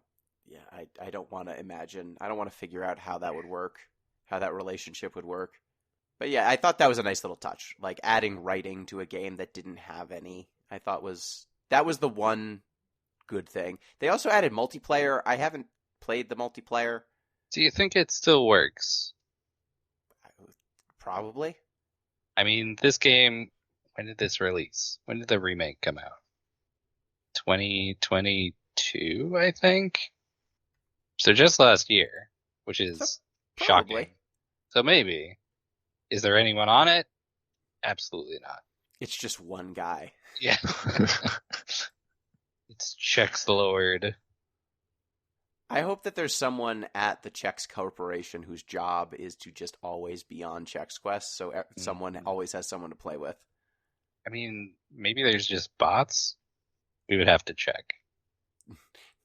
Yeah, I don't want to imagine. I don't want to figure out how that would work, how that relationship would work. But yeah, I thought that was a nice little touch. Like adding writing to a game that didn't have any, I thought that was the one good thing. They also added multiplayer. I haven't played the multiplayer. Do you think it still works? Probably. I mean, this game, when did this release? When did the remake come out? 2022, I think? So just last year, which is Probably. shocking. So maybe. Is there anyone on it? Absolutely not. It's just one guy. Yeah. It's Chex Lord. I hope that there's someone at the Chex Corporation whose job is to just always be on Chex Quest, so someone always has someone to play with. I mean, maybe there's just bots? We would have to check.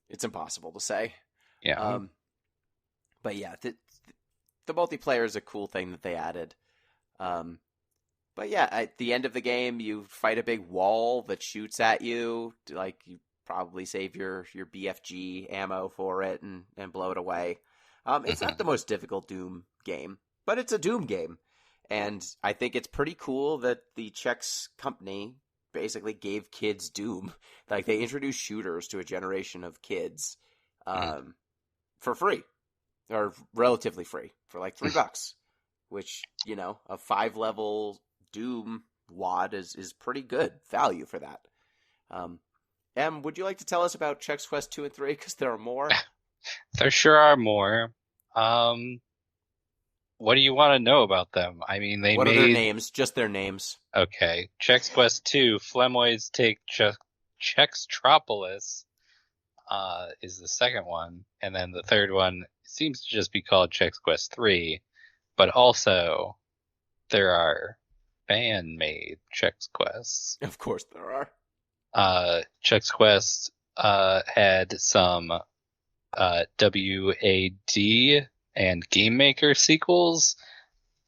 It's impossible to say. Yeah. But yeah, the multiplayer is a cool thing that they added. But yeah, at the end of the game, you fight a big wall that shoots at you. Like, you probably save your BFG ammo for it and blow it away. It's not the most difficult Doom game, but it's a Doom game. And I think it's pretty cool that the Chex company basically gave kids Doom. Like, they introduced shooters to a generation of kids for free. Or relatively free, for like $3. Which, you know, a 5-level Doom wad is pretty good value for that. Em, would you like to tell us about Chex Quest 2 and 3? Because there are more. There sure are more. What do you want to know about them? I mean, What are their names? Just their names. Okay. Chex Quest 2, Flemoids Take Chextropolis, is the second one. And then the third one seems to just be called Chex Quest 3. But also, there are fan-made Chex Quests. Of course there are. Chex Quest had some WAD and Game Maker sequels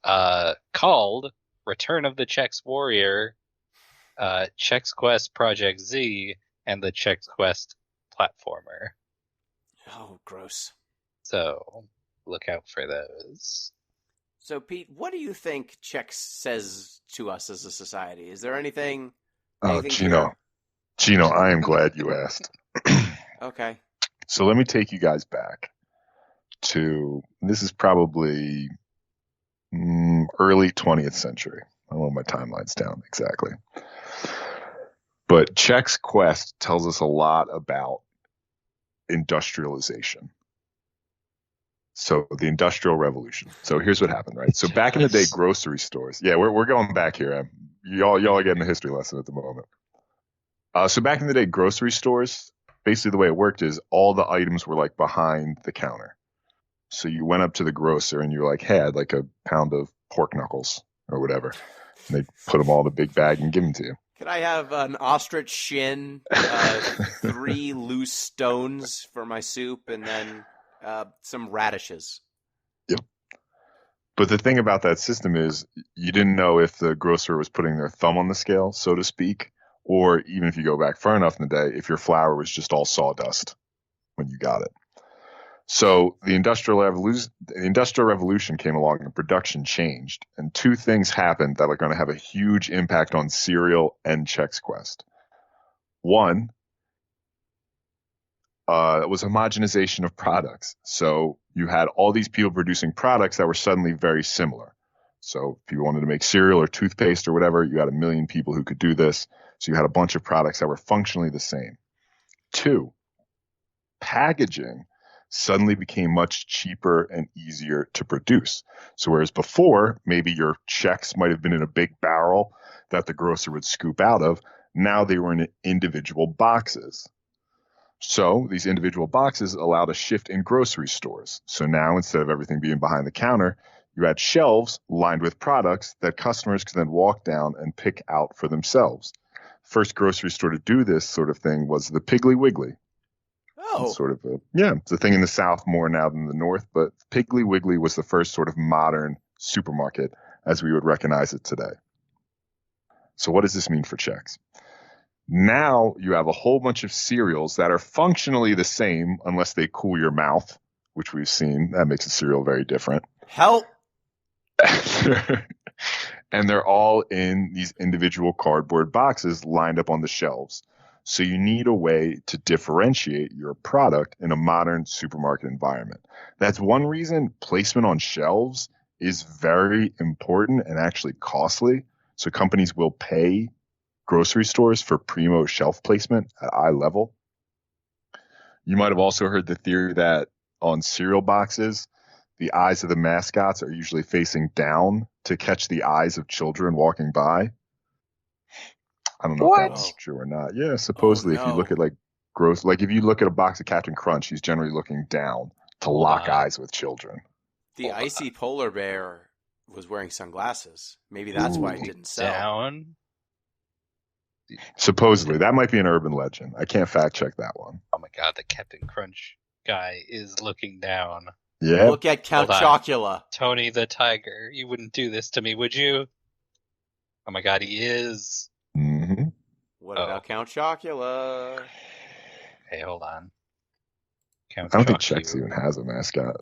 called Return of the Chex Warrior, Chex Quest Project Z, and the Chex Quest Platformer. Oh, gross. So, look out for those. So, Pete, what do you think Chex says to us as a society? Is there anything... Oh, Gino, I am glad you asked. Okay. So let me take you guys back to, this is probably early 20th century. I don't know my timeline's down exactly. But Chex Quest tells us a lot about industrialization. So the Industrial Revolution. So here's what happened, right? So back in the day, grocery stores. Yeah, we're going back here. Y'all are getting a history lesson at the moment. So back in the day, grocery stores, basically the way it worked is all the items were like behind the counter. So you went up to the grocer and you're like, hey, I'd like a pound of pork knuckles or whatever. And they put them all in a big bag and give them to you. Could I have an ostrich shin, 3 loose stones for my soup, and then some radishes? Yep. But the thing about that system is you didn't know if the grocer was putting their thumb on the scale, so to speak, or even if you go back far enough in the day, if your flour was just all sawdust when you got it. So the Industrial Revolution came along and production changed. And 2 things happened that are going to have a huge impact on cereal and Chex Quest. One was homogenization of products. So you had all these people producing products that were suddenly very similar. So if you wanted to make cereal or toothpaste or whatever, you had 1 million people who could do this. So you had a bunch of products that were functionally the same. 2, packaging suddenly became much cheaper and easier to produce. So whereas before, maybe your Chex might have been in a big barrel that the grocer would scoop out of. Now they were in individual boxes. So these individual boxes allowed a shift in grocery stores. So now instead of everything being behind the counter, you had shelves lined with products that customers could then walk down and pick out for themselves. First grocery store to do this sort of thing was the Piggly Wiggly. Oh, It's sort of it's a thing in the South more now than the North, but Piggly Wiggly was the first sort of modern supermarket as we would recognize it today. So what does this mean for Chex? Now you have a whole bunch of cereals that are functionally the same unless they cool your mouth, which we've seen. That makes a cereal very different. help! And they're all in these individual cardboard boxes lined up on the shelves. So you need a way to differentiate your product in a modern supermarket environment. That's one reason placement on shelves is very important and actually costly. So companies will pay grocery stores for primo shelf placement at eye level. You might have also heard the theory that on cereal boxes, the eyes of the mascots are usually facing down to catch the eyes of children walking by. I don't know if that's true or not. Yeah, supposedly if you look at like if you look at a box of Captain Crunch, he's generally looking down to lock eyes with children. The icy polar bear was wearing sunglasses. Maybe that's why it didn't sell. Down. Supposedly, that might be an urban legend. I can't fact check that one. Oh my god, the Captain Crunch guy is looking down. Yeah. Look at Count Hold on. Chocula. Tony the Tiger, you wouldn't do this to me, would you? Oh my god, he is. Mm-hmm. What about Count Chocula? Hey, hold on. I don't think Chex even has a mascot.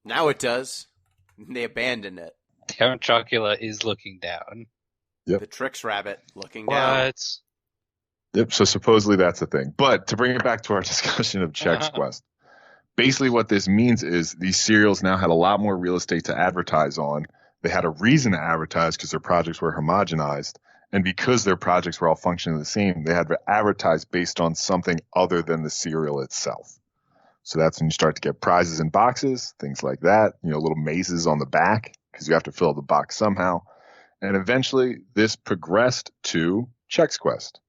Now it does. They abandoned it. Count Chocula is looking down. Yep. The Trix Rabbit looking down. What? Yep. So supposedly that's a thing. But to bring it back to our discussion of Chex Quest, basically what this means is these cereals now had a lot more real estate to advertise on. They had a reason to advertise because their projects were homogenized. And because their projects were all functioning the same, they had to advertise based on something other than the cereal itself. So that's when you start to get prizes in boxes, things like that, little mazes on the back because you have to fill the box somehow. And eventually this progressed to Chex Quest.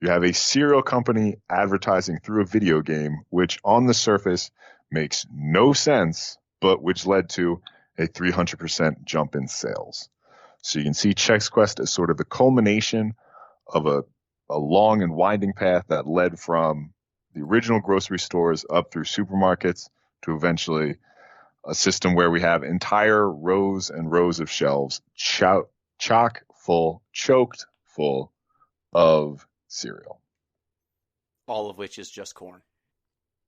You have a cereal company advertising through a video game, which on the surface makes no sense, but which led to a 300% jump in sales. So you can see Chex Quest as sort of the culmination of a long and winding path that led from the original grocery stores up through supermarkets to eventually a system where we have entire rows and rows of shelves choked full of cereal. All of which is just corn.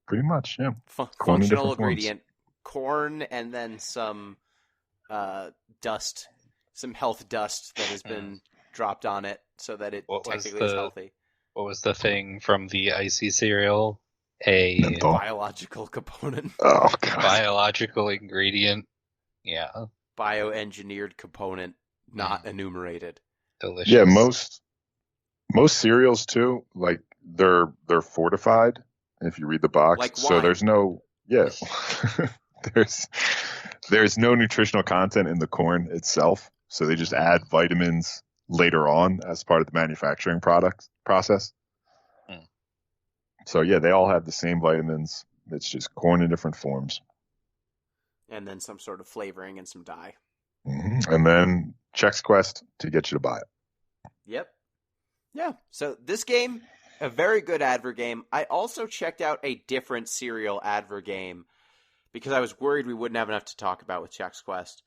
Pretty much, yeah. Functional ingredient. Corn and then some dust. Some health dust that has been dropped on it so that it technically is healthy. What was the thing from the icy cereal? Biological component. Oh, God. Biological ingredient. Yeah. Bioengineered component not enumerated. Delicious. Yeah, most cereals too, like they're fortified if you read the box. Like so wine. There's no there's no nutritional content in the corn itself. So they just add vitamins later on as part of the manufacturing process. So yeah, they all have the same vitamins. It's just corn in different forms. And then some sort of flavoring and some dye. Mm-hmm. And then Chex Quest to get you to buy it. Yep. Yeah. So this game, a very good advert game. I also checked out a different cereal advert game because I was worried we wouldn't have enough to talk about with Chex Quest.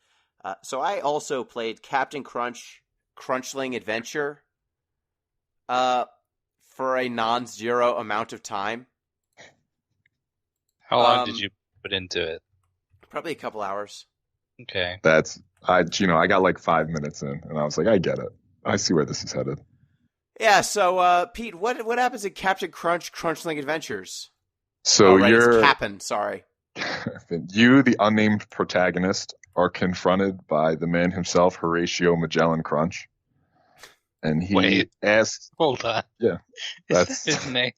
So I also played Captain Crunch Crunchling Adventure for a non-zero amount of time. How long did you put into it? Probably a couple hours. Okay. I got like 5 minutes in and I was like, I get it. I see where this is headed. Yeah, so Pete, what happens in Captain Crunch Crunchling Adventures? So it's Cap'n, sorry. You, the unnamed protagonist, are confronted by the man himself, Horatio Magellan Crunch. And he asks... Hold on. Yeah. That's his name.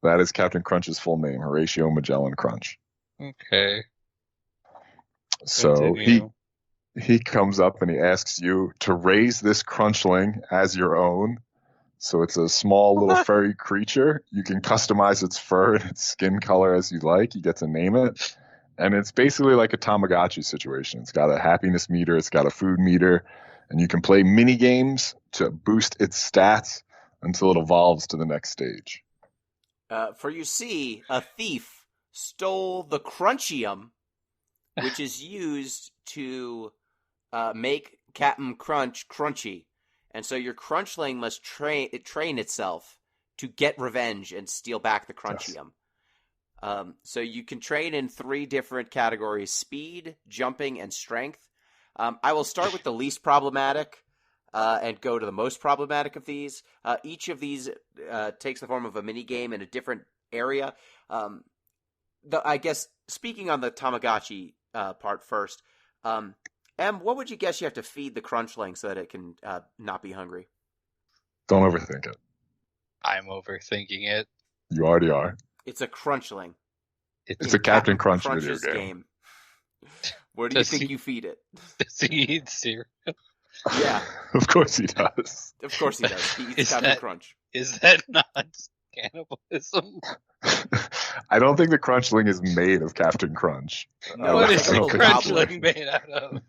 That is Captain Crunch's full name, Horatio Magellan Crunch. Okay. So Continue. he comes up and he asks you to raise this Crunchling as your own. So it's a small little furry creature. You can customize its fur and its skin color as you like. You get to name it. And it's basically like a Tamagotchi situation. It's got a happiness meter, it's got a food meter, and you can play mini games to boost its stats until it evolves to the next stage. For you see, a thief stole the Crunchium, which is used to make Captain Crunch crunchy. And so your Crunchling must train itself to get revenge and steal back the Crunchium. Yes. So you can train in 3 different categories: speed, jumping, and strength. I will start with the least problematic and go to the most problematic of these. Each of these takes the form of a mini game in a different area. I guess speaking on the Tamagotchi part first, Em, what would you guess you have to feed the Crunchling so that it can not be hungry? Don't overthink it. I'm overthinking it. You already are. It's a Crunchling. It's a Captain Crunch video Crunch's game. What do you think you feed it? Does he eat cereal? Yeah. Of course he does. Of course he does. He eats Captain Crunch. Is that not cannibalism? I don't think the Crunchling is made of Captain Crunch. No, What it's is like a a little Crunchling made out of?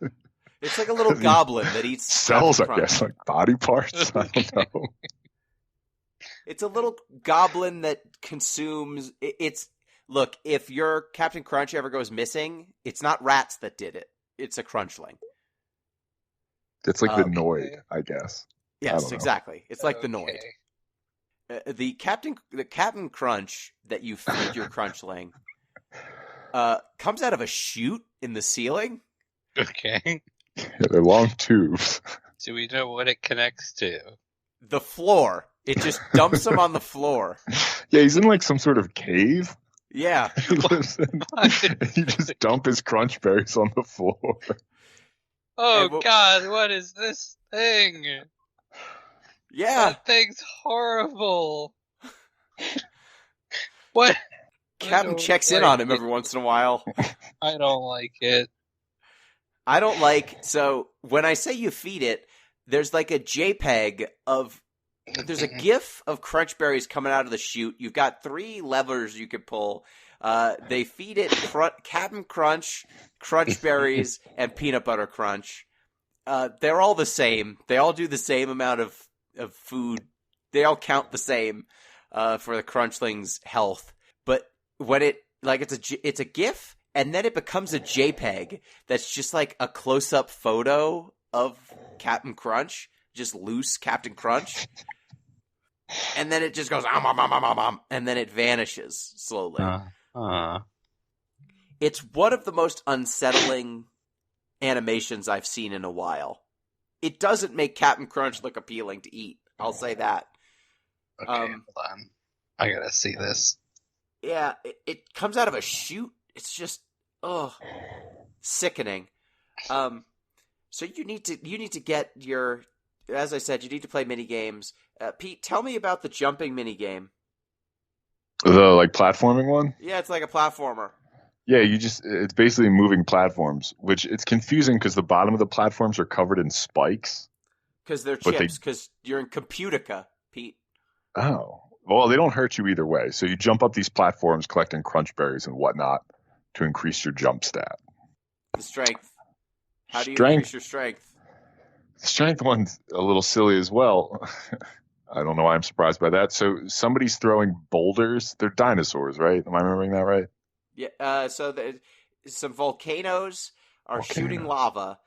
It's like a little goblin that eats cells, Captain I Crunch. guess, like body parts. I don't know. It's a little goblin that consumes. Look, if your Captain Crunch ever goes missing, it's not rats that did it. It's a Crunchling. It's like the Noid, I guess. Yes, exactly. It's like the Okay. Noid. The Captain Crunch that you feed your Crunchling comes out of a chute in the ceiling. Okay. Yeah, they're long tubes. Do we know what it connects to? The floor. It just dumps him on the floor. Yeah, he's in like some sort of cave. Yeah. He lives in. You just dump his crunch berries on the floor. Oh, Hey, God, what is this thing? Yeah. That thing's horrible. What? Captain I don't checks in like on him it. every once in a while. I don't like it. So when I say you feed it, there's like a JPEG there's a GIF of crunch berries coming out of the chute. You've got 3 levers you could pull. They feed it Captain Crunch, crunch berries, and peanut butter crunch. They're all the same. They all do the same amount of food. They all count the same for the Crunchling's health. But when it's a GIF, and then it becomes a JPEG that's just like a close-up photo of Captain Crunch, just loose Captain Crunch. And then it just goes, and then it vanishes slowly. It's one of the most unsettling animations I've seen in a while. It doesn't make Captain Crunch look appealing to eat. I'll say that. Okay, hold on. I gotta see this. Yeah, it comes out of a chute. It's just, sickening. So you need to get your, as I said, you need to play mini games. Pete, tell me about the jumping mini game. The like platforming one? Yeah, it's like a platformer. Yeah, it's basically moving platforms, which it's confusing because the bottom of the platforms are covered in spikes. Because they're chips, because you're in Computica, Pete. Oh. Well, they don't hurt you either way. So you jump up these platforms collecting crunch berries and whatnot to increase your jump stat. The strength. How do you increase your strength? The strength one's a little silly as well. I don't know why I'm surprised by that. So somebody's throwing boulders. They're dinosaurs, right? Am I remembering that right? Yeah. So some volcanoes are shooting lava,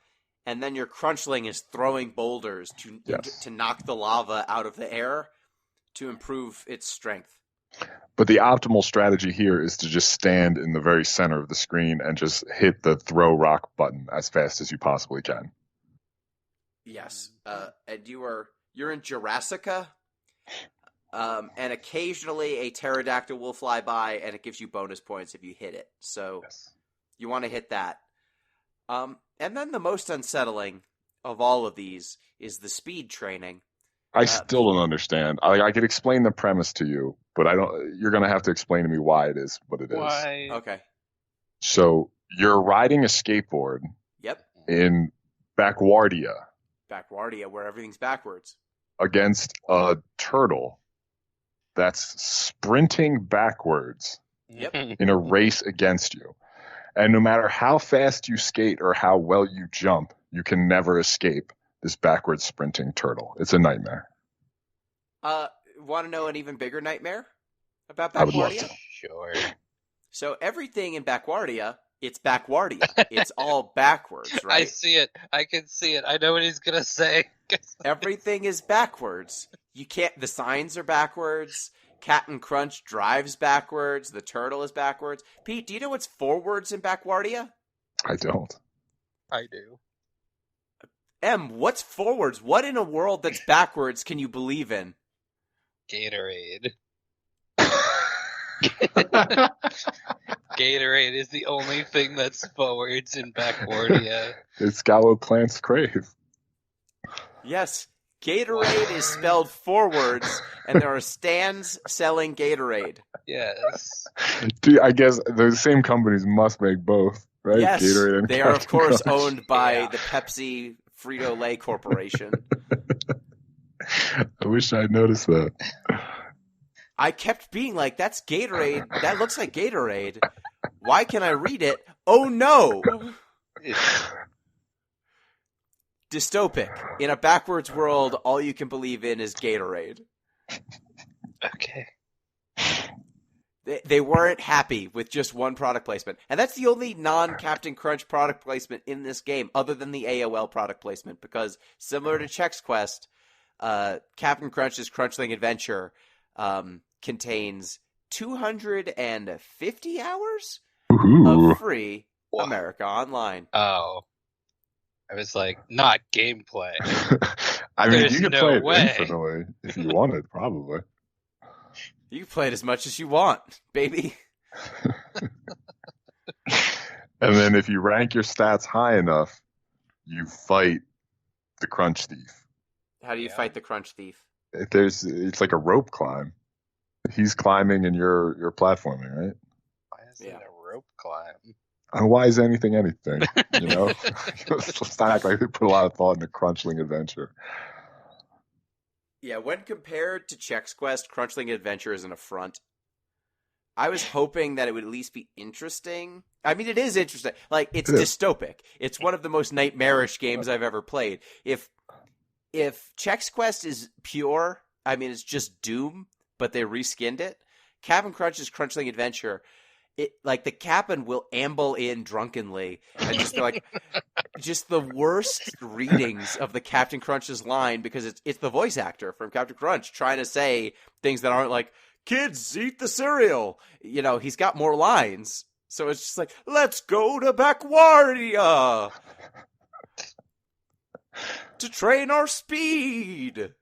and then your Crunchling is throwing boulders to knock the lava out of the air to improve its strength. But the optimal strategy here is to just stand in the very center of the screen and just hit the throw rock button as fast as you possibly can. Yes. And you're in Jurassica, and occasionally a pterodactyl will fly by, and it gives you bonus points if you hit it. So you want to hit that. And then the most unsettling of all of these is the speed training. I still don't understand. I could explain the premise to you, but I don't. You're going to have to explain to me why it is what it is. Why? Okay. So you're riding a skateboard. Yep. In Backwardia Backwardia, where everything's backwards. against a turtle that's sprinting backwards Yep. in a race against you. And no matter how fast you skate or how well you jump, you can never escape this backwards sprinting turtle. It's a nightmare. Want to know an even bigger nightmare about I would love Backwardia? to. Sure. So everything in Backwardia, it's Backwardia. It's all backwards, I right? see it. I can see it. I know what he's gonna say. Everything is backwards. You can't. The signs are backwards. Captain Crunch drives backwards. The turtle is backwards. Pete, do you know what's forwards in Backwardia? I don't. I do. What's forwards? What in a world that's backwards can you believe in? Gatorade. Gatorade is the only thing that's forwards in Backwardia. It's got what plants crave. Yes, Gatorade is spelled forwards, and there are stands selling Gatorade. Yes. Dude, I guess the same companies must make both, right? Yes, Gatorade and they are, of Captain course, Crunch. owned by Yeah. the Pepsi Frito-Lay Corporation. I wish I'd noticed that. I kept being like, that's Gatorade. That looks like Gatorade. Why can I read it? Oh, no. Dystopic. In a backwards world, all you can believe in is Gatorade. Okay. They weren't happy with just one product placement. And that's the only non-Captain Crunch product placement in this game, other than the AOL product placement, because similar to Chex Quest, Captain Crunch's Crunchling Adventure contains 250 hours Ooh. of free Wow. America Online. Oh. I was like, not gameplay. I mean, There's you could no play it way. infinitely if you wanted, probably. You can play it as much as you want, baby. And then if you rank your stats high enough, you fight the Crunch Thief. How do you Yeah. fight the Crunch Thief? It's like a rope climb. He's climbing and you're platforming, right? Why is it Yeah. a rope climb? And why is anything? You know? Let's not act like they put a lot of thought into Crunchling Adventure. Yeah, when compared to Chex Quest, Crunchling Adventure is an affront. I was hoping that it would at least be interesting. I mean, it is interesting. Like, it's It is. dystopic. It's one of the most nightmarish games I've ever played. If Chex Quest is pure, I mean, it's just Doom, but they reskinned it. Captain Crunch's Crunchling Adventure, the captain will amble in drunkenly and just be like, just the worst readings of the Captain Crunch's line, because it's the voice actor from Captain Crunch trying to say things that aren't like, kids, eat the cereal. You know, he's got more lines. So it's just like, let's go to Backwardia to train our speed.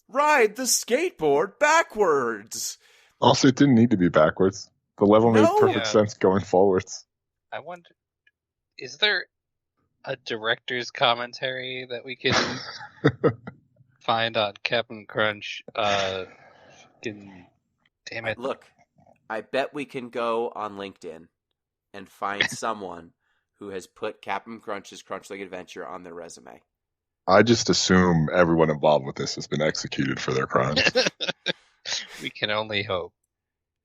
Ride the skateboard backwards. Also, it didn't need to be backwards. The level made No. perfect Yeah. sense going forwards. I wonder, is there a director's commentary that we can find on Captain Crunch? Damn it. Look, I bet we can go on LinkedIn and find someone who has put Captain Crunch's Crunchling Adventure on their resume. I just assume everyone involved with this has been executed for their crimes. We can only hope.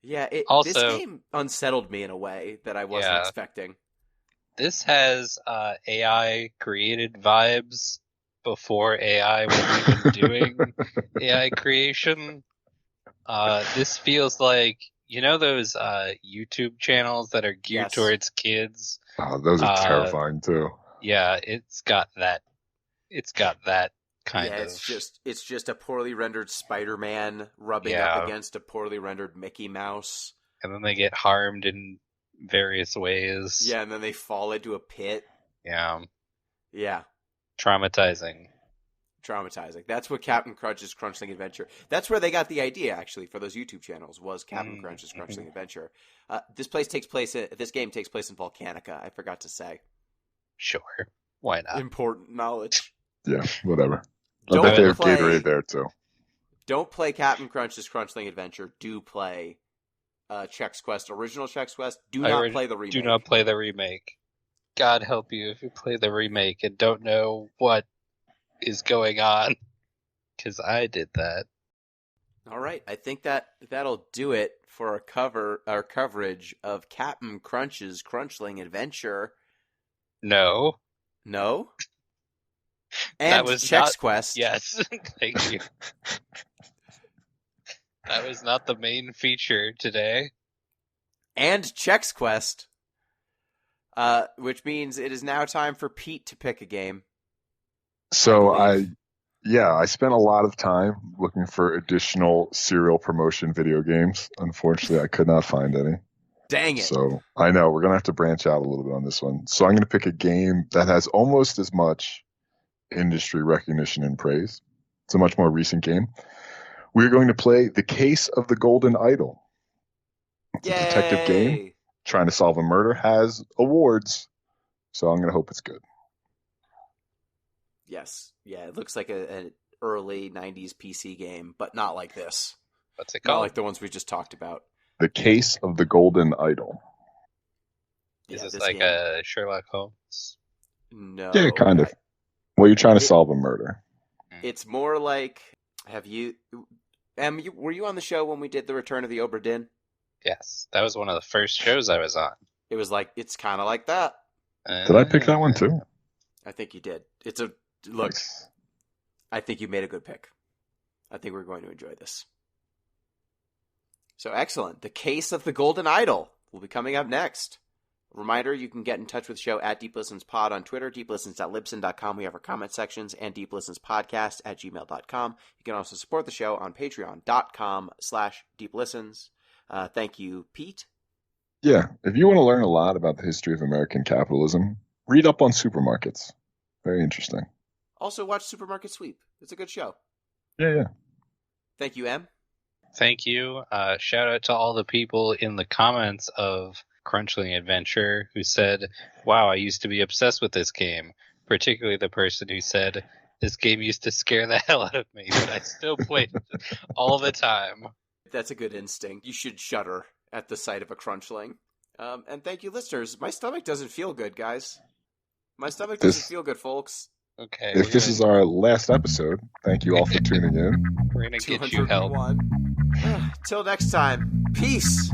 Yeah, this Also- game unsettled me in a way that I wasn't Yeah. expecting. This has AI created vibes before AI was even doing AI creation. This feels like, you know, those YouTube channels that are geared Yes. towards kids. Oh, those are terrifying too. Yeah, it's got that. It's got that kind Yeah, of. it's just a poorly rendered Spider-Man rubbing Yeah. up against a poorly rendered Mickey Mouse. And then they get harmed in various ways. Yeah, and then they fall into a pit. Yeah. Yeah, Traumatizing. traumatizing. That's what Captain Crunch's Crunchling Adventure. That's where they got the idea, actually, for those YouTube channels. Was Captain Crunch's Crunchling Adventure? This game takes place in Volcanica. I forgot to say. Sure. Why not? Important knowledge. Yeah, whatever. I Don't bet they have play- Gatorade there too. Don't play Captain Crunch's Crunchling Adventure. Do play Chex Quest, original Chex Quest. Do not play the remake. Do not play the remake. God help you if you play the remake and don't know what is going on. Because I did that. All right, I think that'll do it for our coverage of Captain Crunch's Crunchling Adventure. No. No? And That was Chex Quest. Yes, thank you. That was not the main feature today. And Chex Quest. Which means it is now time for Pete to pick a game. So I I spent a lot of time looking for additional serial promotion video games. Unfortunately, I could not find any. Dang it. So I know we're going to have to branch out a little bit on this one. So I'm going to pick a game that has almost as much industry recognition and praise. It's a much more recent game. We're going to play The Case of the Golden Idol. It's a detective game. Trying to solve a murder, has awards. So I'm going to hope it's good. Yes. Yeah, it looks like an early 90s PC game, but not like this. What's it Not called? like the ones we just talked about. The Case of the Golden Idol. Is Yeah, this this like game- a Sherlock Holmes? No. Yeah, kind of. Well, you're trying to solve a murder. It's more like, were you on the show when we did The Return of the Obra Dinn? Yes, that was one of the first shows I was on. It was like, it's kind of like that. Did I pick that one too? I think you did. Look, Nice. I think you made a good pick. I think we're going to enjoy this. So excellent. The Case of the Golden Idol will be coming up next. Reminder, you can get in touch with the show at Deep Listens Pod on Twitter, deeplistens.libsyn.com. We have our comment sections, and deeplistenspodcast@gmail.com. You can also support the show on patreon.com/deeplistens. Thank you, Pete. Yeah, if you want to learn a lot about the history of American capitalism, read up on supermarkets. Very interesting. Also, watch Supermarket Sweep. It's a good show. Yeah. Thank you, Em. Thank you. Shout out to all the people in the comments of Crunchling Adventure who said, wow, I used to be obsessed with this game. Particularly the person who said, this game used to scare the hell out of me, but I still played it all the time. That's a good instinct. You should shudder at the sight of a Crunchling. And thank you, listeners. My stomach doesn't feel good, guys. My stomach doesn't feel good, folks. Okay. If this is our last episode, thank you all for tuning in. We're going to get you help. 201. Till next time. Peace.